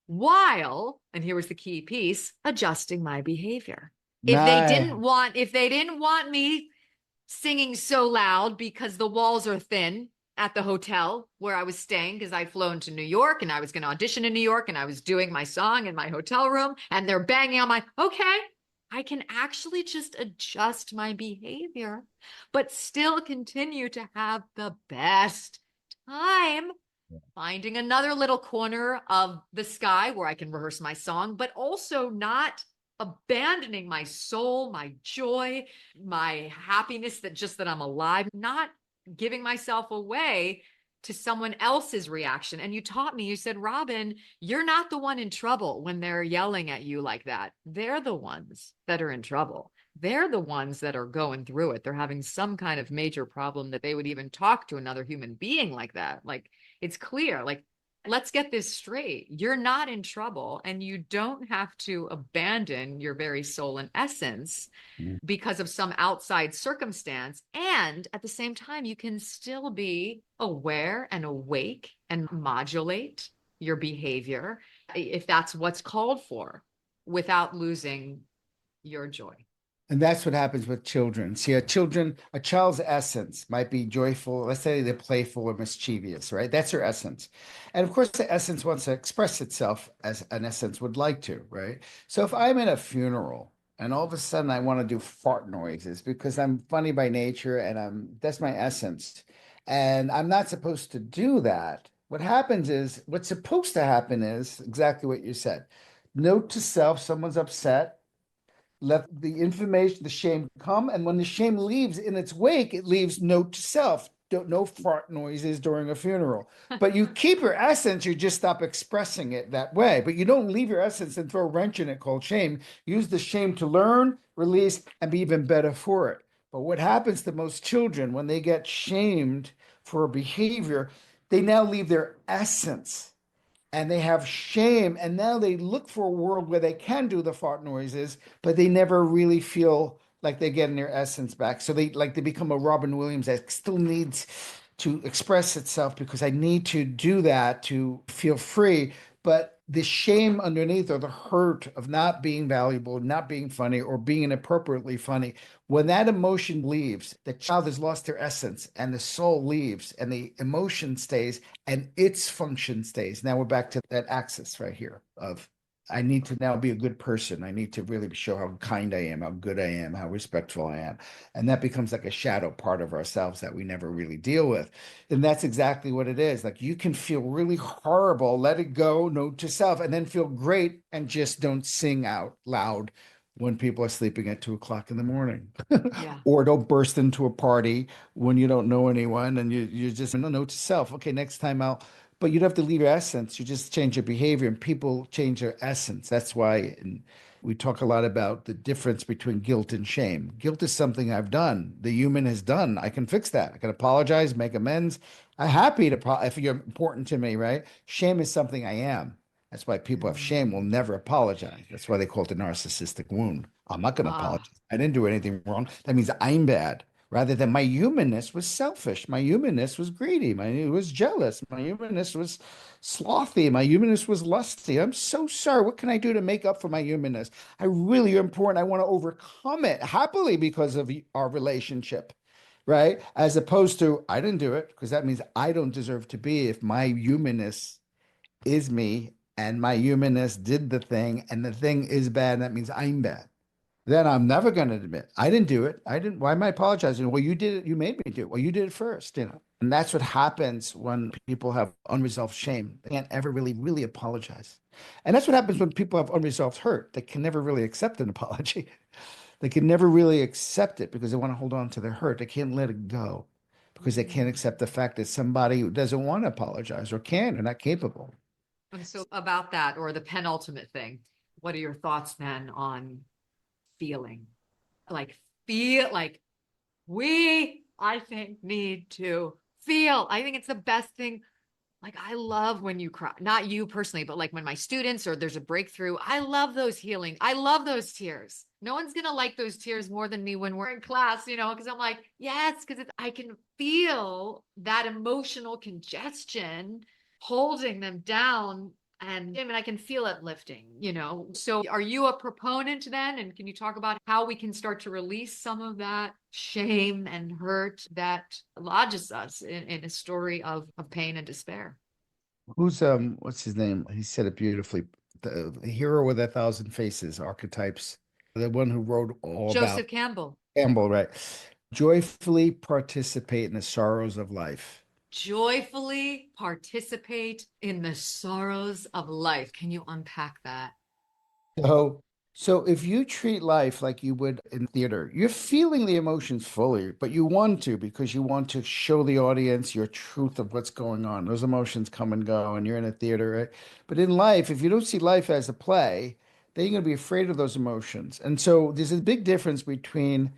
Speaker 3: while, and here was the key piece, adjusting my behavior. If they didn't want me singing so loud because the walls are thin at the hotel where I was staying, because I'd flown to New York and I was going to audition in New York, and I was doing my song in my hotel room, and they're banging on my, okay, I can actually just adjust my behavior, but still continue to have the best time finding another little corner of the sky where I can rehearse my song, but also not abandoning my soul, my joy, my happiness that I'm alive, not giving myself away to someone else's reaction. And you taught me, you said, Robyn, you're not the one in trouble when they're yelling at you like that. They're the ones that are in trouble. They're the ones that are going through it. They're having some kind of major problem that they would even talk to another human being like that. Like, it's clear, like, let's get this straight. You're not in trouble, and you don't have to abandon your very soul and essence because of some outside circumstance. And at the same time, you can still be aware and awake and modulate your behavior if that's what's called for, without losing your joy.
Speaker 2: And that's what happens with children. See, a child's essence might be joyful. Let's say they're playful or mischievous, right? That's their essence. And of course, the essence wants to express itself as an essence would like to, right? So if I'm in a funeral and all of a sudden I want to do fart noises because I'm funny by nature and that's my essence, and I'm not supposed to do that, what's supposed to happen is exactly what you said. Note to self, someone's upset. Let the information, the shame come. And when the shame leaves in its wake, it leaves note to self. No fart noises during a funeral. But you keep your essence, you just stop expressing it that way. But you don't leave your essence and throw a wrench in it called shame. Use the shame to learn, release, and be even better for it. But what happens to most children when they get shamed for a behavior, they now leave their essence and they have shame, and now they look for a world where they can do the fart noises, but they never really feel like they're getting their essence back. So they become a Robin Williams that still needs to express itself because I need to do that to feel free. But the shame underneath, or the hurt of not being valuable, not being funny, or being inappropriately funny, when that emotion leaves, the child has lost their essence and the soul leaves and the emotion stays and its function stays. Now we're back to that axis right here of I need to now be a good person. I need to really show how kind I am, how good I am, how respectful I am. And that becomes like a shadow part of ourselves that we never really deal with. And that's exactly what it is. Like you can feel really horrible, let it go, note to self, and then feel great and just don't sing out loud when people are sleeping at 2 o'clock in the morning.
Speaker 3: Yeah.
Speaker 2: Or don't burst into a party when you don't know anyone and you just no note to self. Okay, next time I'll, but you don't have to leave your essence. You just change your behavior and people change their essence. That's why we talk a lot about the difference between guilt and shame. Guilt is something I've done. The human has done. I can fix that. I can apologize, make amends. I'm happy to, if you're important to me, right? Shame is something I am. That's why people have shame will never apologize. That's why they call it the narcissistic wound. I'm not going to
Speaker 3: Ah,
Speaker 2: apologize. I didn't do anything wrong. That means I'm bad. Rather than my humanness was selfish. My humanness was greedy. My was jealous. My humanness was slothy. My humanness was lusty. I'm so sorry. What can I do to make up for my humanness? I really am important. I want to overcome it happily because of our relationship, right? As opposed to, I didn't do it because that means I don't deserve to be if my humanness is me and my humanness did the thing and the thing is bad. That means I'm bad. Then I'm never going to admit I didn't do it. I didn't. Why am I apologizing? Well, you did it. You made me do it. Well, you did it first, you know. And that's what happens when people have unresolved shame. They can't ever really, really apologize. And that's what happens when people have unresolved hurt. They can never really accept an apology. They can never really accept it because they want to hold on to their hurt. They can't let it go because they can't accept the fact that somebody who doesn't want to apologize or can or not capable.
Speaker 3: and so about that, or the penultimate thing, what are your thoughts then on feeling? Like feel like I think need to feel. I think it's the best thing. Like I love when you cry, not you personally, but like when my students or there's a breakthrough, I love those healing. I love those tears. No one's going to like those tears more than me when we're in class, because I'm like, yes, because I can feel that emotional congestion holding them down. And I mean, I can feel it lifting. So are you a proponent then? And can you talk about how we can start to release some of that shame and hurt that lodges us in a story of pain and despair?
Speaker 2: What's his name? He said it beautifully. The hero with 1,000 faces, archetypes. The one who wrote all about
Speaker 3: Joseph Campbell.
Speaker 2: Campbell, right? Joyfully participate in the sorrows of life.
Speaker 3: Joyfully participate in the sorrows of life. Can you unpack that?
Speaker 2: So, so if you treat life like you would in theater, you're feeling the emotions fully, but you want to because you want to show the audience your truth of what's going on. Those emotions come and go, and you're in a theater, right? But in life, if you don't see life as a play, then you're going to be afraid of those emotions. And so there's a big difference between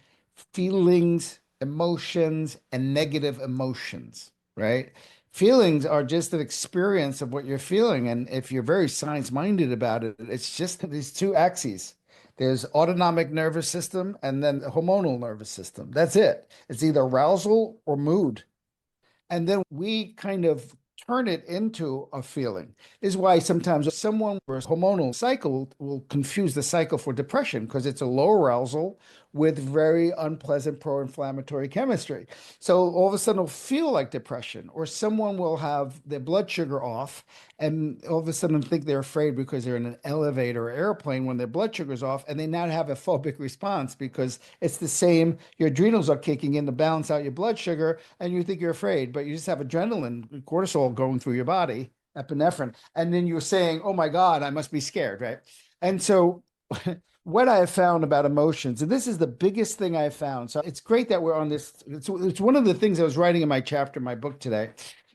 Speaker 2: feelings, emotions, and negative emotions, right? Feelings are just an experience of what you're feeling. And if you're very science minded about it, it's just these two axes. There's autonomic nervous system and then the hormonal nervous system. That's it. It's either arousal or mood. And then we kind of turn it into a feeling. This is why sometimes someone with a hormonal cycle will confuse the cycle for depression because it's a low arousal with very unpleasant pro-inflammatory chemistry. So all of a sudden it'll feel like depression, or someone will have their blood sugar off and all of a sudden think they're afraid because they're in an elevator or airplane when their blood sugar's off, and they now have a phobic response because it's the same. Your adrenals are kicking in to balance out your blood sugar, and you think you're afraid, but you just have adrenaline, cortisol going through your body, epinephrine, and then you're saying, "Oh my God, I must be scared," right? And so what I have found about emotions, and this is the biggest thing I've found. So it's great that we're on this. It's one of the things I was writing in my chapter, in my book today,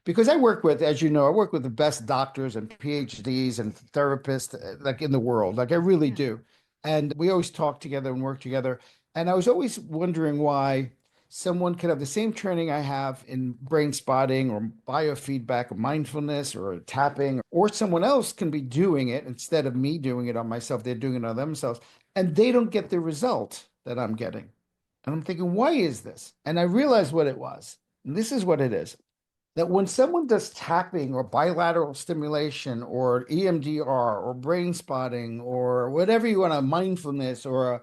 Speaker 2: because I work with, as you know, I work with the best doctors and PhDs and therapists like in the world. Like I really
Speaker 3: Yeah.
Speaker 2: do. And we always talk together and work together. And I was always wondering why someone could have the same training I have in brain spotting or biofeedback or mindfulness or tapping, or someone else can be doing it instead of me doing it on myself. They're doing it on themselves and they don't get the result that I'm getting. And I'm thinking, why is this? And I realized what it was. And this is what it is. that when someone does tapping or bilateral stimulation or EMDR or brain spotting or whatever you want to, mindfulness or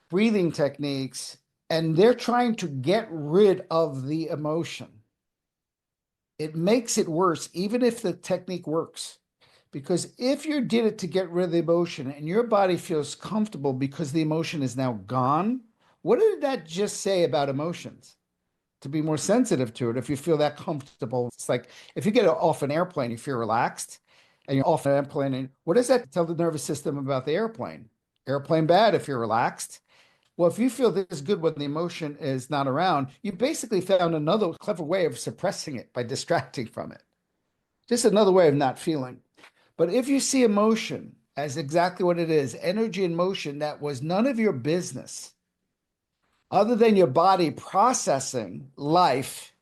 Speaker 2: breathing techniques, and they're trying to get rid of the emotion, it makes it worse, even if the technique works. Because if you did it to get rid of the emotion and your body feels comfortable because the emotion is now gone, what did that just say about emotions? To be more sensitive to it, if you feel that comfortable. It's like if you get off an airplane, you feel relaxed, and you're off an airplane, and what does that tell the nervous system about the airplane? Airplane bad if you're relaxed. Well, if you feel this good when the emotion is not around, you basically found another clever way of suppressing it by distracting from it. Just another way of not feeling. But if you see emotion as exactly what it is, energy in motion that was none of your business, other than your body processing life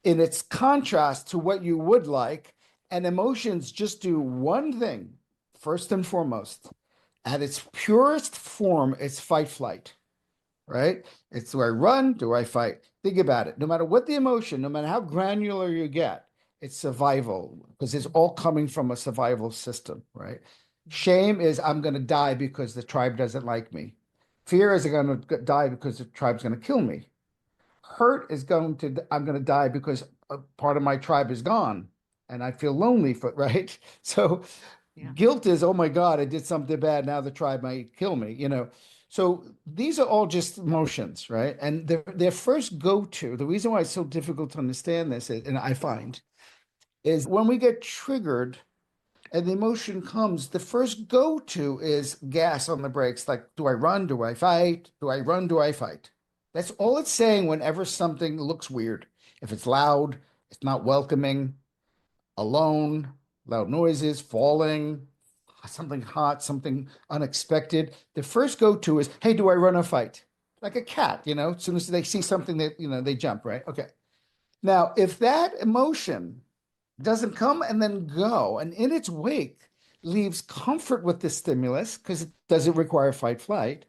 Speaker 2: in its contrast to what you would like, and emotions just do one thing, first and foremost, at its purest form, it's fight flight, right? It's do I run, do I fight? Think about it. No matter what the emotion, no matter how granular you get, it's survival because it's all coming from a survival system, right? Shame is I'm going to die because the tribe doesn't like me. Fear is I'm going to die because the tribe's going to kill me. Hurt is I'm going to die because a part of my tribe is gone and I feel lonely for, right? So
Speaker 3: Yeah.
Speaker 2: guilt is, oh my God, I did something bad. Now the tribe might kill me, you know. So these are all just emotions, right? And their first go-to, the reason why it's so difficult to understand this, and I find, is when we get triggered and the emotion comes, the first go-to is gas on the brakes. Like, do I run? Do I fight? Do I run? Do I fight? That's all it's saying whenever something looks weird. If it's loud, it's not welcoming, alone, loud noises, falling, something hot, something unexpected. The first go-to is, hey, do I run or fight? Like a cat, you know, as soon as they see something that, you know, they jump, right? Okay. Now, if that emotion doesn't come and then go, and in its wake leaves comfort with the stimulus, because it doesn't require fight flight.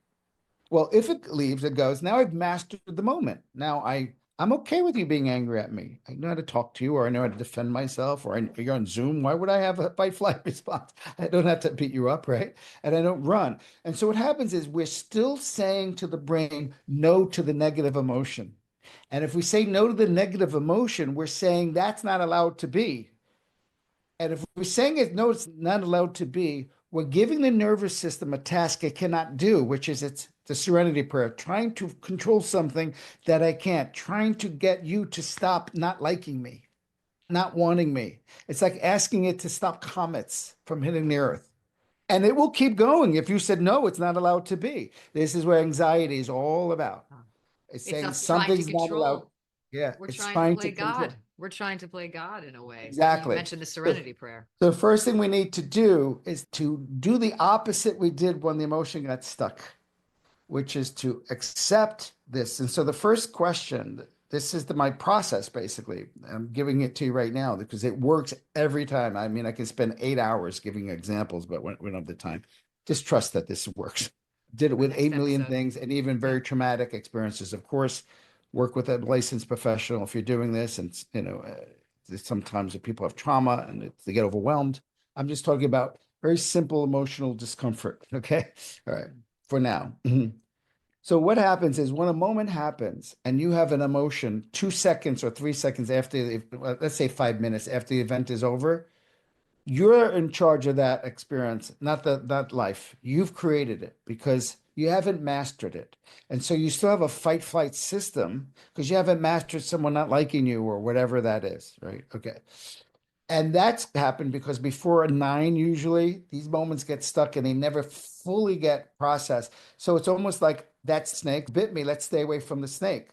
Speaker 2: Well, if it leaves, it goes, now I've mastered the moment. Now I'm okay with you being angry at me. I know how to talk to you, or I know how to defend myself, or you're on Zoom. Why would I have a fight flight response? I don't have to beat you up, right? And I don't run. And so what happens is we're still saying to the brain no to the negative emotion. And if we say no to the negative emotion, we're saying that's not allowed to be. And if we're saying it, no, it's not allowed to be, we're giving the nervous system a task it cannot do, which is it's the serenity prayer, trying to control something that I can't, trying to get you to stop not liking me, not wanting me. It's like asking it to stop comets from hitting the earth. And it will keep going. If you said, no, it's not allowed to be. This is where anxiety is all about. It's
Speaker 3: It's
Speaker 2: saying
Speaker 3: us trying to
Speaker 2: something's not allowed.
Speaker 3: control.
Speaker 2: Yeah,
Speaker 3: We're
Speaker 2: it's
Speaker 3: trying to
Speaker 2: trying
Speaker 3: play
Speaker 2: to control.
Speaker 3: God. We're trying to play God in a way. You
Speaker 2: Exactly.
Speaker 3: mentioned the
Speaker 2: So,
Speaker 3: serenity prayer.
Speaker 2: the first thing we need to do is to do the opposite we did when the emotion got stuck, which is to accept this. And so the first question, this is my process basically. I'm giving it to you right now because it works every time. I mean, I can spend 8 hours giving examples, but we don't have the time. Just trust that this works. Did it
Speaker 3: The
Speaker 2: with
Speaker 3: next
Speaker 2: 8 million
Speaker 3: episode.
Speaker 2: things and even very traumatic experiences. Of course, work with a licensed professional if you're doing this. And, you know, sometimes if people have trauma and they get overwhelmed. I'm just talking about very simple emotional discomfort. Okay. All right. For now. So what happens is when a moment happens and you have an emotion 2 seconds or 3 seconds after, let's say 5 minutes after the event is over, you're in charge of that experience, not that life. You've created it because you haven't mastered it. And so you still have a fight flight system because you haven't mastered someone not liking you or whatever that is, right? Okay. And that's happened because before a nine, usually these moments get stuck and they never fully get processed. So it's almost like that snake bit me. Let's stay away from the snake.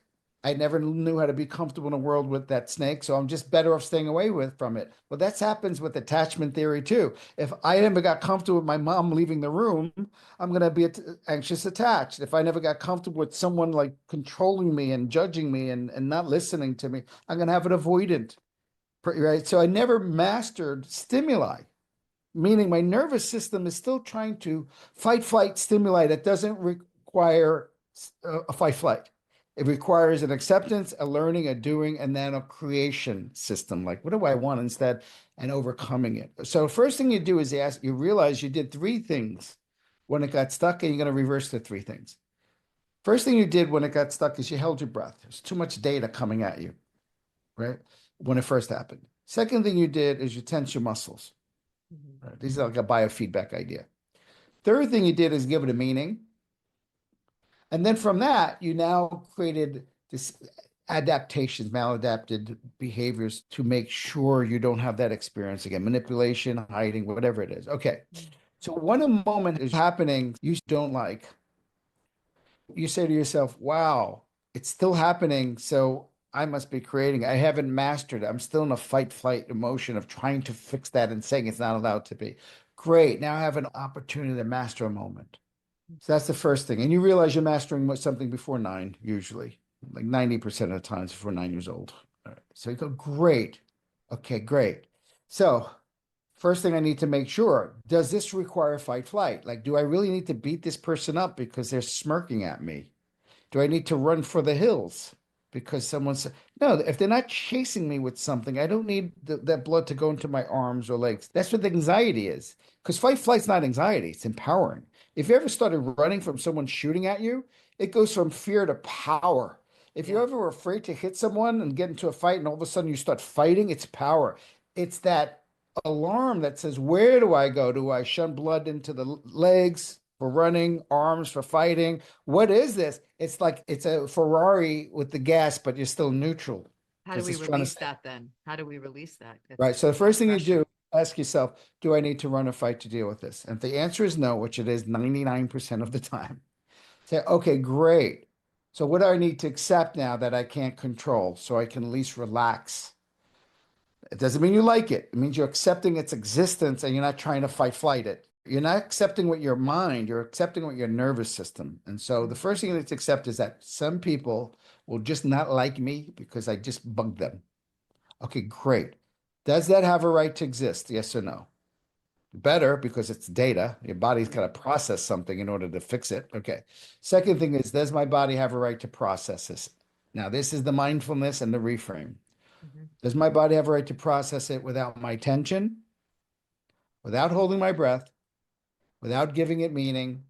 Speaker 2: I never knew how to be comfortable in a world with that snake, so I'm just better off staying away from it. Well, that happens with attachment theory too. If I never got comfortable with my mom leaving the room, I'm going to be anxious attached. If I never got comfortable with someone like controlling me and judging me and not listening to me, I'm going to have an avoidant, right? So I never mastered stimuli, meaning my nervous system is still trying to fight, flight stimuli that doesn't require a fight, flight. It requires an acceptance, a learning, a doing, and then a creation system. Like, what do I want instead? And overcoming it. So first thing you do is you realize you did three things when it got stuck, and you're going to reverse the three things. First thing you did when it got stuck is you held your breath. There's too much data coming at you, right? When it first happened. Second thing you did is you tense your muscles. Right? This is like a biofeedback idea. Third thing you did is give it a meaning. And then from that, you now created this adaptations, maladapted behaviors to make sure you don't have that experience again. Manipulation, hiding, whatever it is. Okay. So when a moment is happening you don't like, you say to yourself, wow, it's still happening. So I must be creating. I haven't mastered it. I'm still in a fight flight emotion of trying to fix that and saying it's not allowed to be. Great. Now I have an opportunity to master a moment. So that's the first thing. And you realize you're mastering something before 9, usually, like 90% of the times before 9 years old. All right. So you go, great. Okay, great. So first thing I need to make sure, does this require fight flight? Like, do I really need to beat this person up because they're smirking at me? Do I need to run for the hills because someone said, no, if they're not chasing me with something, I don't need that blood to go into my arms or legs. That's what the anxiety is. Because fight flight's not anxiety, it's empowering. If you ever started running from someone shooting at you, it goes from fear to power. If you're ever afraid to hit someone and get into a fight and all of a sudden you start fighting, it's power. It's that alarm that says, where do I go? Do I shun blood into the legs for running, arms for fighting? What is this? It's like it's a Ferrari with the gas, but you're still neutral.
Speaker 3: How do we release that then? How do we release that?
Speaker 2: Right. So the first thing you do, ask yourself, do I need to run a fight to deal with this? And if the answer is no, which it is 99% of the time, say, okay, great. So what do I need to accept now that I can't control so I can at least relax? It doesn't mean you like it. It means you're accepting its existence and you're not trying to fight flight it. You're not accepting with your mind, you're accepting with your nervous system. And so the first thing you need to accept is that some people will just not like me because I just bugged them. Okay, great. Does that have a right to exist? Yes or no? Better, because it's data. Your body's got to process something in order to fix it. Okay. Second thing is, does my body have a right to process this? Now, this is the mindfulness and the reframe. Does my body have a right to process it without my tension, without holding my breath, without giving it meaning,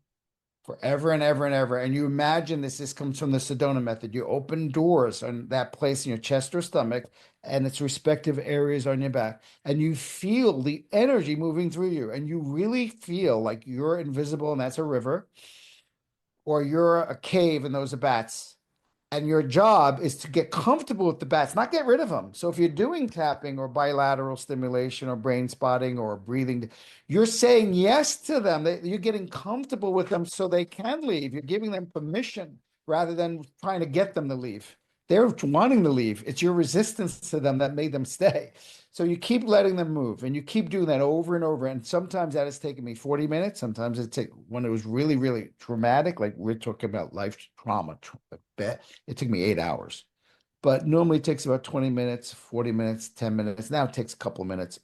Speaker 2: forever and ever and ever? And you imagine this comes from the Sedona method. You open doors on that place in your chest or stomach and its respective areas on your back, and you feel the energy moving through you, and you really feel like you're invisible and that's a river, or you're a cave and those are bats. And your job is to get comfortable with the bats, not get rid of them. So if you're doing tapping or bilateral stimulation or brain spotting or breathing, you're saying yes to them. You're getting comfortable with them so they can leave. You're giving them permission rather than trying to get them to leave. They're wanting to leave. It's your resistance to them that made them stay. So you keep letting them move and you keep doing that over and over. And sometimes that has taken me 40 minutes. Sometimes when it was really, really traumatic, like we're talking about life trauma, it took me 8 hours. But normally it takes about 20 minutes, 40 minutes, 10 minutes. Now it takes a couple of minutes.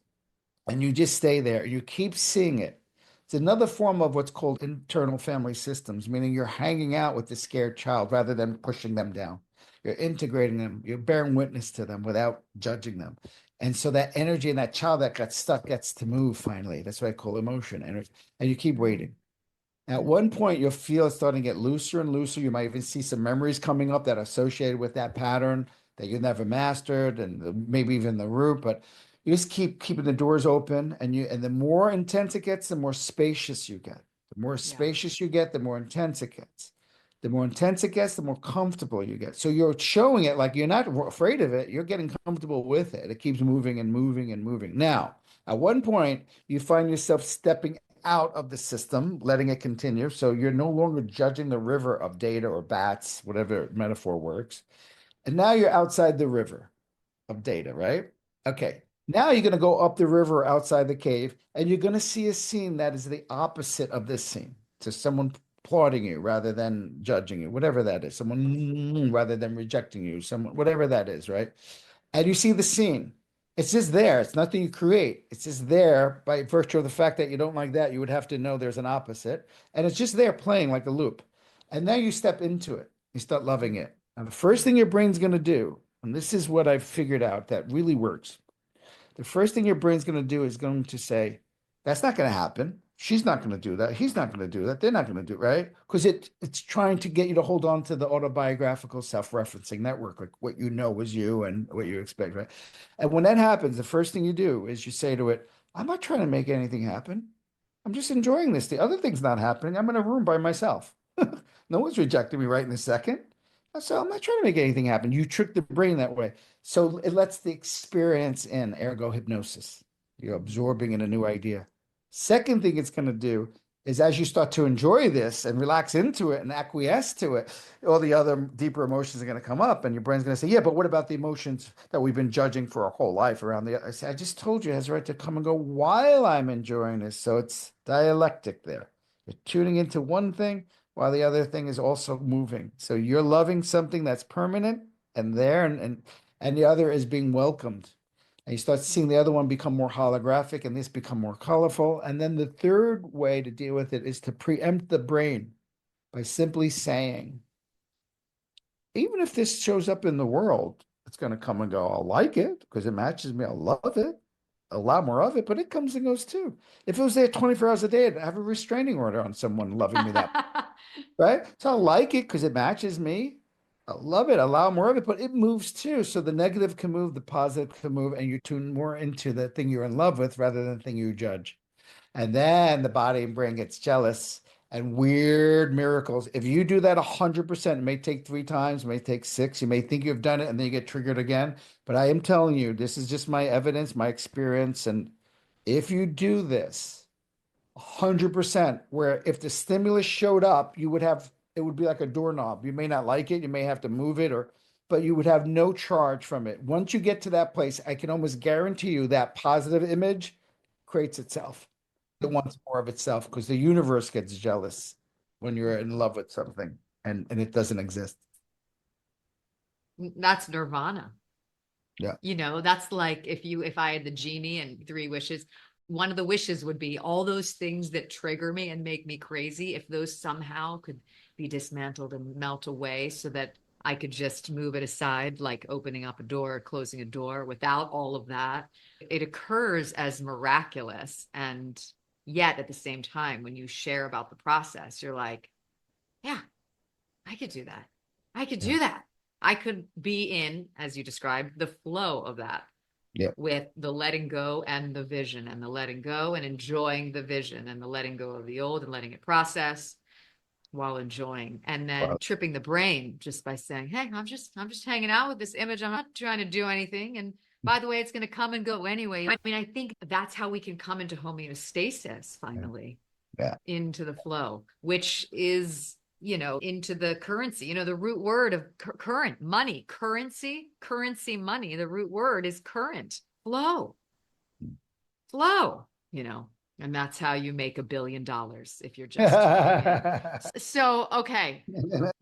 Speaker 2: And you just stay there. You keep seeing it. It's another form of what's called internal family systems, meaning you're hanging out with the scared child rather than pushing them down. You're integrating them. You're bearing witness to them without judging them. And so that energy and that child that got stuck gets to move finally. That's what I call emotion energy. And you keep waiting. At one point, you'll feel it starting to get looser and looser. You might even see some memories coming up that are associated with that pattern that you never mastered, and maybe even the root. But you just keep keeping the doors open, and the more intense it gets, the more spacious you get. The more spacious you get, the more intense it gets. The more intense it gets, the more comfortable you get. So you're showing it like you're not afraid of it. You're getting comfortable with it. It keeps moving and moving and moving. Now, at one point, you find yourself stepping out of the system, letting it continue. So you're no longer judging the river of data or bats, whatever metaphor works. And now you're outside the river of data, right? Okay. Now you're going to go up the river outside the cave, and you're going to see a scene that is the opposite of this scene. So someone applauding you rather than judging you, whatever that is. Someone rather than rejecting you, someone, whatever that is, right? And you see the scene. It's just there. It's nothing you create. It's just there by virtue of the fact that you don't like that. You would have to know there's an opposite. And it's just there playing like a loop. And now you step into it. You start loving it. Now, the first thing your brain's going to do, and this is what I've figured out that really works. The first thing your brain's going to do is going to say, that's not going to happen. She's not going to do that. He's not going to do that. They're not going to do it, right? Because it's trying to get you to hold on to the autobiographical self-referencing network, like what you know was you and what you expect, right? And when that happens, the first thing you do is you say to it, I'm not trying to make anything happen. I'm just enjoying this. The other thing's not happening. I'm in a room by myself. No one's rejecting me right in a second. So I'm not trying to make anything happen. You trick the brain that way. So it lets the experience in, ergo hypnosis. You're absorbing in a new idea. Second thing it's going to do is as you start to enjoy this and relax into it and acquiesce to it, all the other deeper emotions are going to come up, and your brain's going to say, yeah, but what about the emotions that we've been judging for our whole life around the, I say, I just told you it has a right to come and go while I'm enjoying this. So it's dialectic there. You're tuning into one thing while the other thing is also moving. So you're loving something that's permanent and there, and the other is being welcomed. And you start seeing the other one become more holographic and this become more colorful. And then the third way to deal with it is to preempt the brain by simply saying, even if this shows up in the world, it's going to come and go. I'll like it because it matches me. I'll love it. A lot more of it, but it comes and goes too. If it was there 24 hours a day, I'd have a restraining order on someone loving me that, right? So I like it because it matches me. I love it, allow more of it, but it moves too. So the negative can move, the positive can move, and you tune more into the thing you're in love with rather than the thing you judge. And then the body and brain gets jealous and weird miracles. If you do that 100%, it may take 3 times, it may take six. You may think you've done it and then you get triggered again. But I am telling you, this is just my evidence, my experience. And if you do this 100%, where if the stimulus showed up, you would have, it would be like a doorknob. You may not like it, you may have to move it, or, but you would have no charge from it. Once you get to that place, I can almost guarantee you that positive image creates itself. It wants more of itself because the universe gets jealous when you're in love with something and it doesn't exist.
Speaker 3: That's nirvana.
Speaker 2: Yeah.
Speaker 3: That's like if I had the genie and 3 wishes, one of the wishes would be all those things that trigger me and make me crazy. If those somehow could be dismantled and melt away so that I could just move it aside, like opening up a door or closing a door without all of that. It occurs as miraculous. And yet at the same time, when you share about the process, you're like, yeah, I could do that. I could do that. I could be in, as you described, the flow of that.
Speaker 2: Yeah.
Speaker 3: With the letting go and the vision, and the letting go and enjoying the vision, and the letting go of the old and letting it process while enjoying, and then tripping the brain just by saying, hey, I'm just hanging out with this image. I'm not trying to do anything. And by the way, it's going to come and go anyway. I mean, I think that's how we can come into homeostasis finally.
Speaker 2: Yeah.
Speaker 3: Into the flow, which is, into the currency, the root word of current, money, currency, money. The root word is current, flow, and that's how you make $1 billion if you're just so, okay.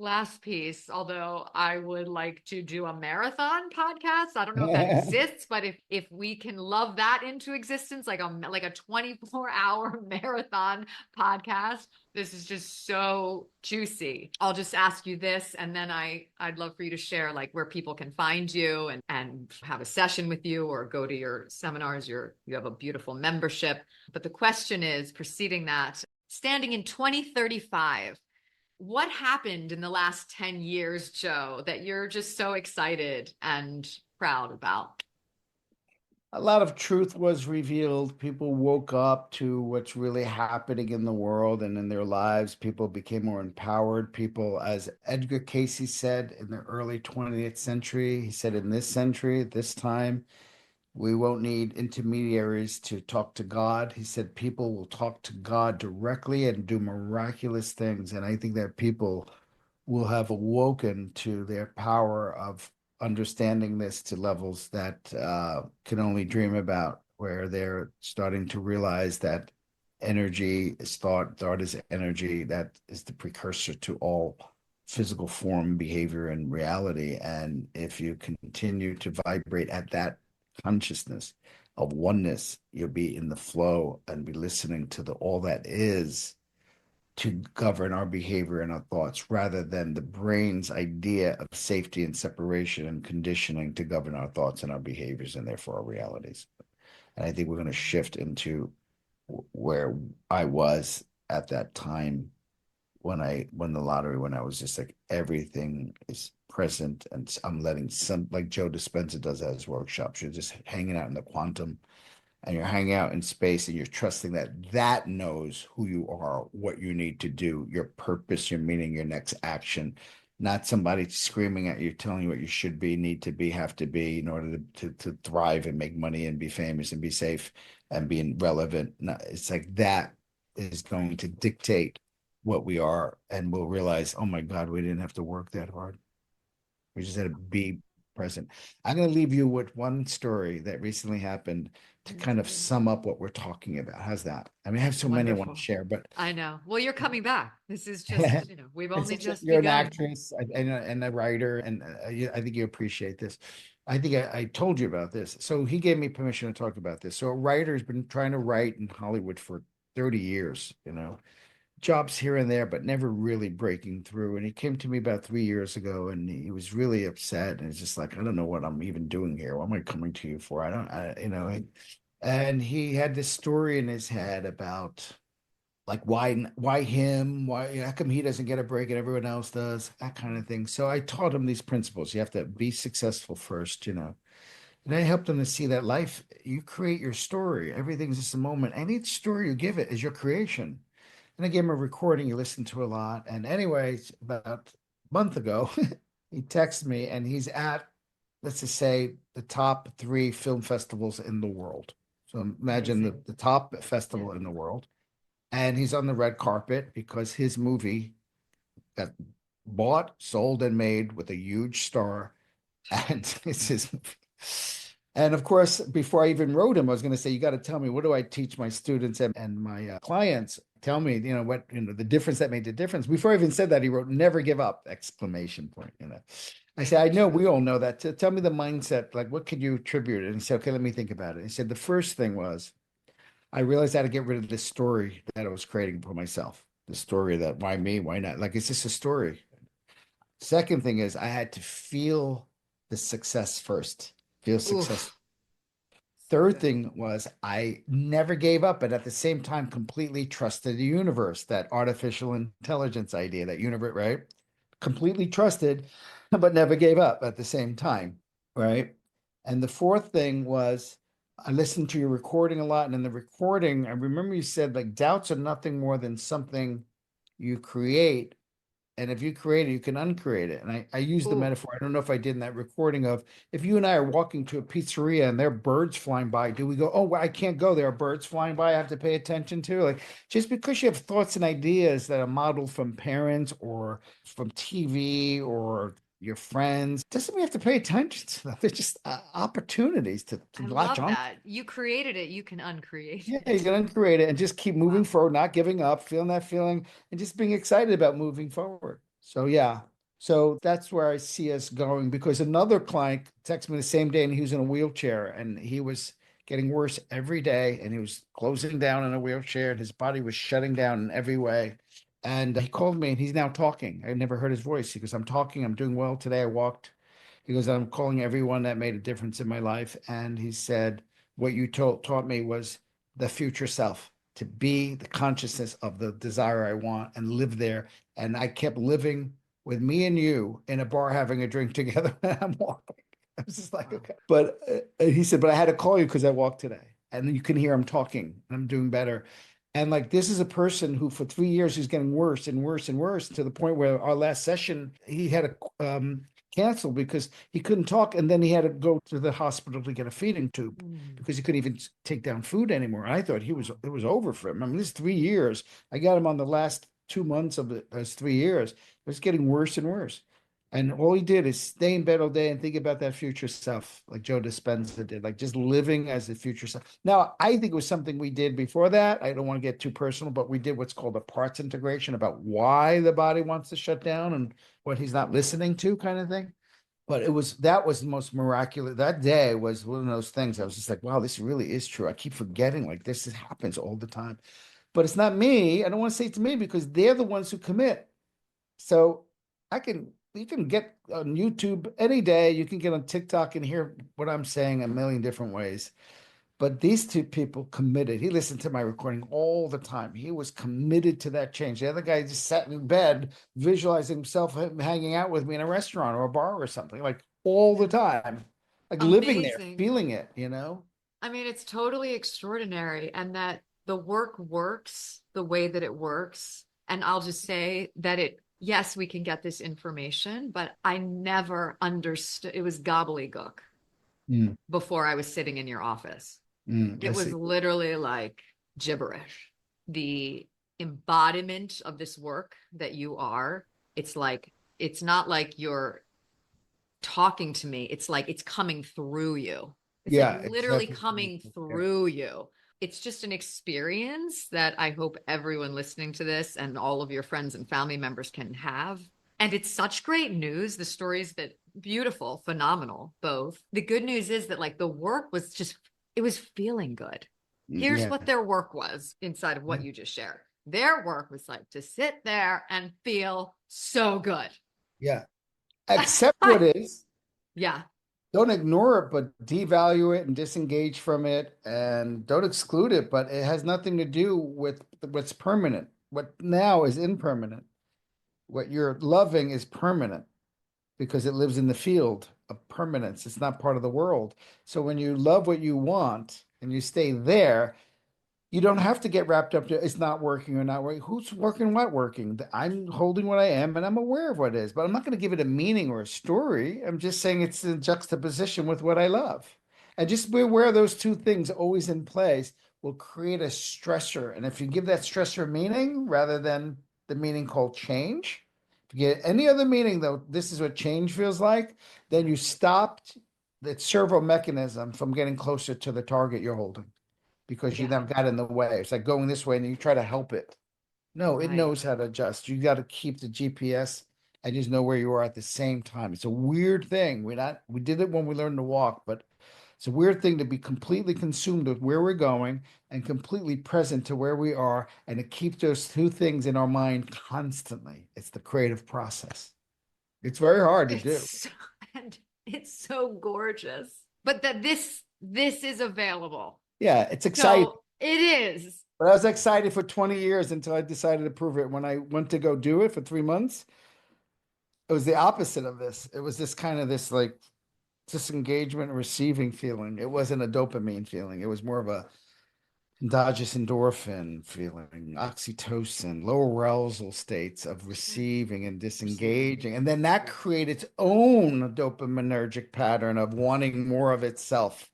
Speaker 3: Last piece, although I would like to do a marathon podcast. I don't know if that exists, but if we can love that into existence, like a 24-hour marathon podcast, this is just so juicy. I'll just ask you this, and then I'd love for you to share like where people can find you and have a session with you or go to your seminars. You have a beautiful membership. But the question is, preceding that, standing in 2035, what happened in the last 10 years, Joe, that you're just so excited and proud about?
Speaker 2: A lot of truth was revealed. People woke up to what's really happening in the world and in their lives. People became more empowered. People, as Edgar Cayce said in the early 20th century, he said, in this century, at this time, we won't need intermediaries to talk to God. He said people will talk to God directly and do miraculous things. And I think that people will have awoken to their power of understanding this to levels that can only dream about, where they're starting to realize that energy is thought, thought is energy, that is the precursor to all physical form, behavior, and reality. And if you continue to vibrate at that consciousness of oneness, you'll be in the flow and be listening to the all that is to govern our behavior and our thoughts rather than the brain's idea of safety and separation and conditioning to govern our thoughts and our behaviors and therefore our realities. And I think we're going to shift into where I was at that time when I won the lottery, when I was just like, everything is present and I'm letting like Joe Dispenza does at his workshops. You're just hanging out in the quantum and you're hanging out in space and you're trusting that that knows who you are, what you need to do, your purpose, your meaning, your next action, not somebody screaming at you, telling you what you should be, need to be, have to be in order to thrive and make money and be famous and be safe and be relevant. No, it's like that is going to dictate what we are, and we'll realize, oh my God, we didn't have to work that hard. We just had to be present. I'm going to leave you with one story that recently happened to kind of sum up what we're talking about. How's that? I mean, I have so many I want to share, but
Speaker 3: I know. Well, you're coming back. This is just, we've only just
Speaker 2: you're
Speaker 3: begun.
Speaker 2: an actress and a writer, and I think you appreciate this. I think I told you about this. So he gave me permission to talk about this. So a writer's been trying to write in Hollywood for 30 years, jobs here and there, but never really breaking through. And he came to me about 3 years ago and he was really upset. And it's just like, I don't know what I'm even doing here. What am I coming to you for? And he had this story in his head about like, why him? How come he doesn't get a break and everyone else does? That kind of thing. So I taught him these principles. You have to be successful first, and I helped him to see that life, you create your story. Everything's just a moment. Any story you give it is your creation. And I gave him a recording he listened to a lot. And anyways, about a month ago, he texted me and he's at, let's just say, the top 3 film festivals in the world. So imagine the top festival in the world. And he's on the red carpet because his movie got bought, sold, and made with a huge star. And it's his movie. And of course, before I even wrote him, I was going to say, you got to tell me, what do I teach my students and my clients? Tell me, the difference that made the difference. Before I even said that, he wrote, never give up, exclamation point. I said, I know, we all know that. Tell me the mindset, like, what could you attribute it? And he said, okay, let me think about it. He said, the first thing was, I realized I had to get rid of this story that I was creating for myself. The story that, why me, why not? Like, it's just a story. Second thing is, I had to feel the success first. Feel successful. Third thing was I never gave up, but at the same time, completely trusted the universe, that artificial intelligence idea, that universe, right? Completely trusted, but never gave up at the same time, right? And the fourth thing was I listened to your recording a lot. And in the recording, I remember you said, like, doubts are nothing more than something you create. And if you create it, you can uncreate it. And I use the metaphor, I don't know if I did in that recording, of if you and I are walking to a pizzeria and there are birds flying by, do we go, oh, well, I can't go, there are birds flying by, I have to pay attention to? Like, just because you have thoughts and ideas that are modeled from parents or from TV or your friends, doesn't mean you have to pay attention to them. They're just opportunities to latch on.
Speaker 3: That. You created it, you can uncreate
Speaker 2: it. Yeah, you can uncreate it and just keep moving forward, not giving up, feeling that feeling, and just being excited about moving forward. So yeah. So that's where I see us going, because another client texted me the same day and he was in a wheelchair and he was getting worse every day and he was closing down in a wheelchair and his body was shutting down in every way. And he called me and he's now talking. I never heard his voice. He goes, I'm talking. I'm doing well today. I walked. He goes, I'm calling everyone that made a difference in my life. And he said, what you taught me was the future self, to be the consciousness of the desire I want and live there. And I kept living with me and you in a bar having a drink together when I'm walking. I was just like, okay. But he said, but I had to call you because I walked today. And you can hear him talking and I'm doing better. And like, this is a person who for 3 years is getting worse and worse and worse, to the point where our last session, he had to cancel because he couldn't talk. And then he had to go to the hospital to get a feeding tube because he couldn't even take down food anymore. I thought it was over for him. I mean, this 3 years, I got him on the last 2 months of those 3 years. It was getting worse and worse. And all he did is stay in bed all day and think about that future self, like Joe Dispenza did, like just living as the future self. Now, I think it was something we did before that. I don't want to get too personal, but we did what's called a parts integration about why the body wants to shut down and what he's not listening to, kind of thing. But that was the most miraculous. That day was one of those things. I was just like, wow, this really is true. I keep forgetting, like, this happens all the time. but it's not me. I don't want to say it's me because they're the ones who commit. So you can get on YouTube any day. You can get on TikTok and hear what I'm saying a million different ways. But these two people committed. He listened to my recording all the time. He was committed to that change. The other guy just sat in bed, visualizing himself hanging out with me in a restaurant or a bar or something, like all the time, like living there,
Speaker 3: Amazing.
Speaker 2: feeling it, you know?
Speaker 3: I mean, it's totally extraordinary, and that the work works the way that it works. And I'll just say that yes, we can get this information, but I never understood. It was gobbledygook
Speaker 2: Mm,
Speaker 3: before I was sitting in your office.
Speaker 2: I
Speaker 3: It was
Speaker 2: see.
Speaker 3: literally like gibberish. The embodiment of this work that you are, it's not like you're talking to me. It's like it's coming through you. It's
Speaker 2: Yeah,
Speaker 3: like
Speaker 2: it's
Speaker 3: literally
Speaker 2: definitely.
Speaker 3: coming through you. It's just an experience that I hope everyone listening to this and all of your friends and family members can have. And it's such great news. The stories that beautiful, phenomenal, both. The good news is that like the work was just, it was feeling good. Here's
Speaker 2: Yeah.
Speaker 3: what their work was inside of what you just shared. Their work was like to sit there and feel so good.
Speaker 2: Yeah. Accept what is.
Speaker 3: Yeah.
Speaker 2: Don't ignore it, but devalue it and disengage from it, and don't exclude it, but it has nothing to do with what's permanent. What now is impermanent. What you're loving is permanent because it lives in the field of permanence. It's not part of the world. So when you love what you want and you stay there, you don't have to get wrapped up to it's not working or not working. Who's working, what working? I'm holding what I am and I'm aware of what it is, but I'm not going to give it a meaning or a story. I'm just saying it's in juxtaposition with what I love. And just be aware of those two things always in place will create a stressor. And if you give that stressor meaning rather than the meaning called change, if you get any other meaning, though, this is what change feels like, then you stopped that servo mechanism from getting closer to the target you're holding because you
Speaker 3: Yeah.
Speaker 2: now got in the way. It's like going this way and you try to help it. No, it
Speaker 3: Right.
Speaker 2: knows how to adjust. You got to keep the GPS and just know where you are at the same time. It's a weird thing. We did it when we learned to walk, but it's a weird thing to be completely consumed with where we're going and completely present to where we are and to keep those two things in our mind constantly. It's the creative process. It's very hard to do.
Speaker 3: And it's so gorgeous. But that this is available.
Speaker 2: Yeah, it's exciting.
Speaker 3: So it is.
Speaker 2: But I was excited for 20 years until I decided to prove it. When I went to go do it for 3 months, it was the opposite of this. It was this kind of this like disengagement receiving feeling. It wasn't a dopamine feeling. It was more of a endogenous endorphin feeling, oxytocin, lower arousal states of receiving and disengaging. And then that created its own dopaminergic pattern of wanting more of itself.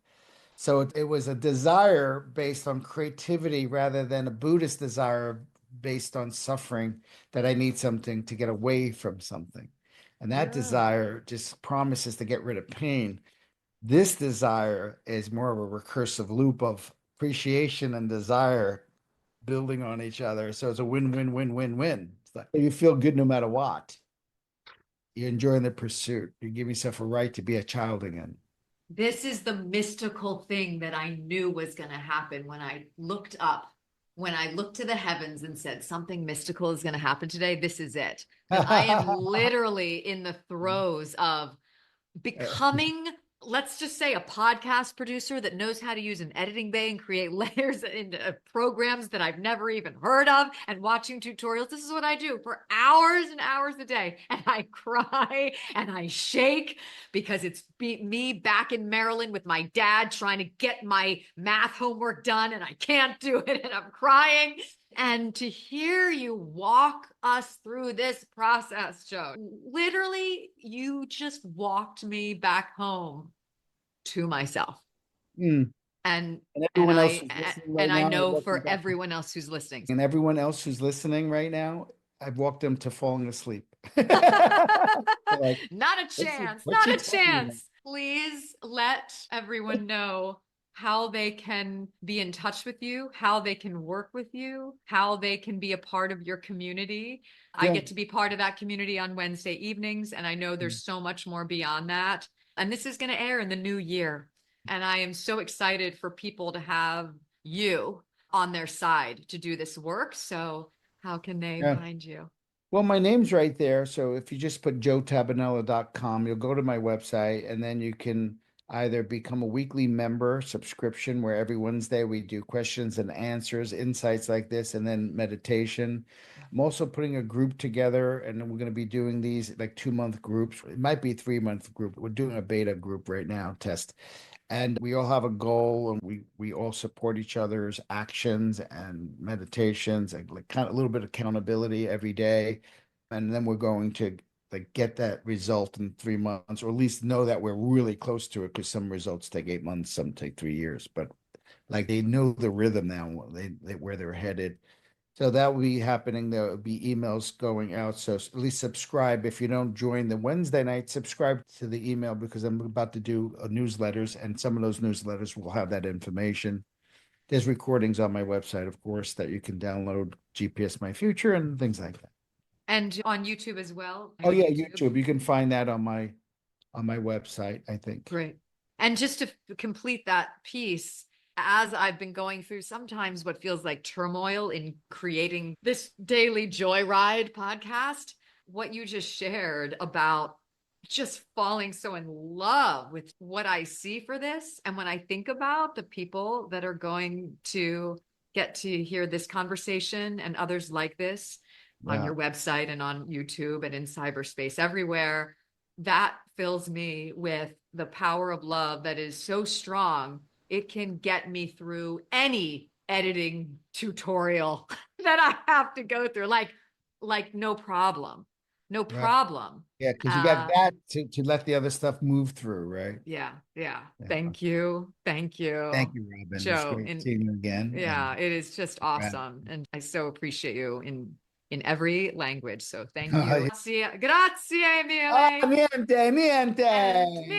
Speaker 2: So it was a desire based on creativity rather than a Buddhist desire based on suffering that I need something to get away from something. And that
Speaker 3: Yeah.
Speaker 2: desire just promises to get rid of pain. This desire is more of a recursive loop of appreciation and desire building on each other. So it's a win, win, win, win, win. It's like you feel good no matter what. You're enjoying the pursuit. You give yourself a right to be a child again.
Speaker 3: This is the mystical thing that I knew was going to happen when I looked up, when I looked to the heavens and said, something mystical is going to happen today. This is it. That I am literally in the throes of becoming, let's just say, a podcast producer that knows how to use an editing bay and create layers into programs that I've never even heard of, and watching tutorials. This is what I do for hours and hours a day. And I cry and I shake because it's me back in Maryland with my dad trying to get my math homework done, and I can't do it, and I'm crying. And to hear you walk us through this process, Joe, literally, you just walked me back home to myself.
Speaker 2: Mm.
Speaker 3: And
Speaker 2: And everyone else who's listening right
Speaker 3: I
Speaker 2: now,
Speaker 3: know for everyone else who's listening.
Speaker 2: and everyone else who's listening right now, I've walked them to falling asleep. Like,
Speaker 3: Not a chance.
Speaker 2: what's
Speaker 3: Not
Speaker 2: she
Speaker 3: a
Speaker 2: talking about?
Speaker 3: chance. Please let everyone know how they can be in touch with you, how they can work with you, how they can be a part of your community. I
Speaker 2: Yeah.
Speaker 3: get to be part of that community on Wednesday evenings, and I know there's so much more beyond that. And this is going to air in the new year. And I am so excited for people to have you on their side to do this work. So how can they find you?
Speaker 2: Well, my name's right there. So if you just put joetabbanella.com, you'll go to my website, and then you can either become a weekly member subscription where every Wednesday we do questions and answers, insights like this, and then meditation. I'm also putting a group together, and we're going to be doing these like 2-month groups. It might be a 3-month group. We're doing a beta group right now, test. And we all have a goal, and we all support each other's actions and meditations, and like kind of a little bit of accountability every day. And then we're going to like get that result in 3 months, or at least know that we're really close to it, because some results take 8 months, some take 3 years. But like they know the rhythm now, they where they're headed. So that will be happening. There will be emails going out. So at least subscribe. If you don't join the Wednesday night, subscribe to the email, because I'm about to do newsletters, and some of those newsletters will have that information. There's recordings on my website, of course, that you can download, GPS My Future and things like that.
Speaker 3: And on YouTube as well?
Speaker 2: Oh yeah, YouTube. You can find that on my website, I think.
Speaker 3: Great. And just to complete that piece, as I've been going through sometimes what feels like turmoil in creating this Daily Joyride podcast, what you just shared about just falling so in love with what I see for this. And when I think about the people that are going to get to hear this conversation and others like this on your website and on YouTube and in cyberspace everywhere, that fills me with the power of love that is so strong. It can get me through any editing tutorial that I have to go through, like no problem, no problem.
Speaker 2: Yeah, because you got that to let the other stuff move through, right?
Speaker 3: Yeah. Thank you.
Speaker 2: Thank you, Robyn.
Speaker 3: Joe.
Speaker 2: It's great seeing you again.
Speaker 3: Yeah, it is just awesome, and I so appreciate you in every language. So thank you. Grazie mille.
Speaker 2: Niente.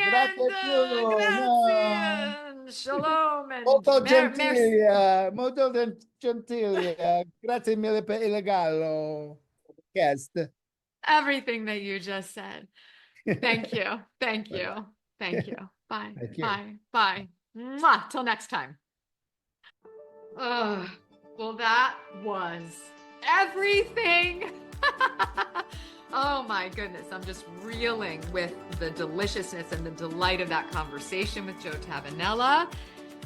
Speaker 2: Grazie più.
Speaker 3: Grazie. Shalom. And
Speaker 2: Molto gentile, molto gentile. Grazie mille per il regalo. Guest.
Speaker 3: Everything that you just said. Thank you. Thank you. Thank you. Bye.
Speaker 2: Thank you.
Speaker 3: Bye. Mwah. Till next time. Well, that was everything. Oh my goodness. I'm just reeling with the deliciousness and the delight of that conversation with Joe Tabbanella.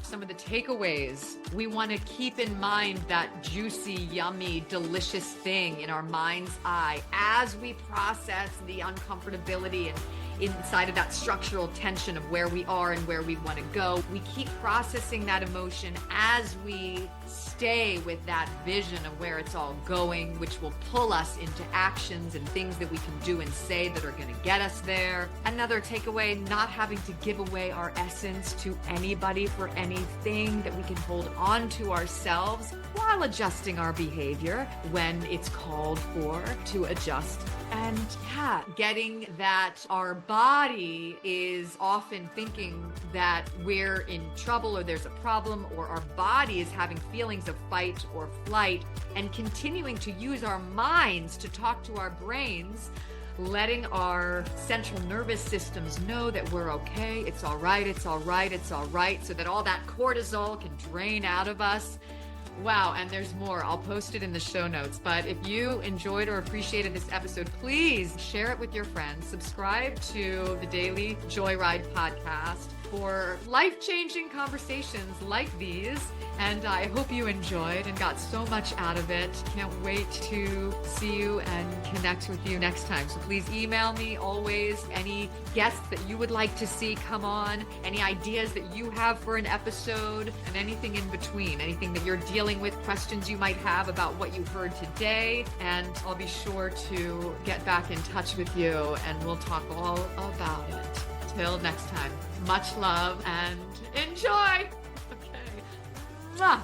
Speaker 3: Some of the takeaways: we want to keep in mind that juicy, yummy, delicious thing in our mind's eye as we process the uncomfortability and inside of that structural tension of where we are and where we want to go. We keep processing that emotion as we stay with that vision of where it's all going, which will pull us into actions and things that we can do and say that are going to get us there. Another takeaway: not having to give away our essence to anybody for anything, that we can hold on to ourselves while adjusting our behavior when it's called for to adjust. And getting that our body is often thinking that we're in trouble or there's a problem, or our body is having feelings of fight or flight, and continuing to use our minds to talk to our brains, letting our central nervous systems know that we're okay, it's all right, so that all that cortisol can drain out of us. Wow, and there's more. I'll post it in the show notes. But if you enjoyed or appreciated this episode, please share it with your friends. Subscribe to the Daily Joyride podcast for life-changing conversations like these. And I hope you enjoyed and got so much out of it. Can't wait to see you and connect with you next time. So please email me always any guests that you would like to see come on, any ideas that you have for an episode, and anything in between, anything that you're dealing with, questions you might have about what you heard today. And I'll be sure to get back in touch with you and we'll talk all about it. Till next time, much love and enjoy. Okay. Mwah.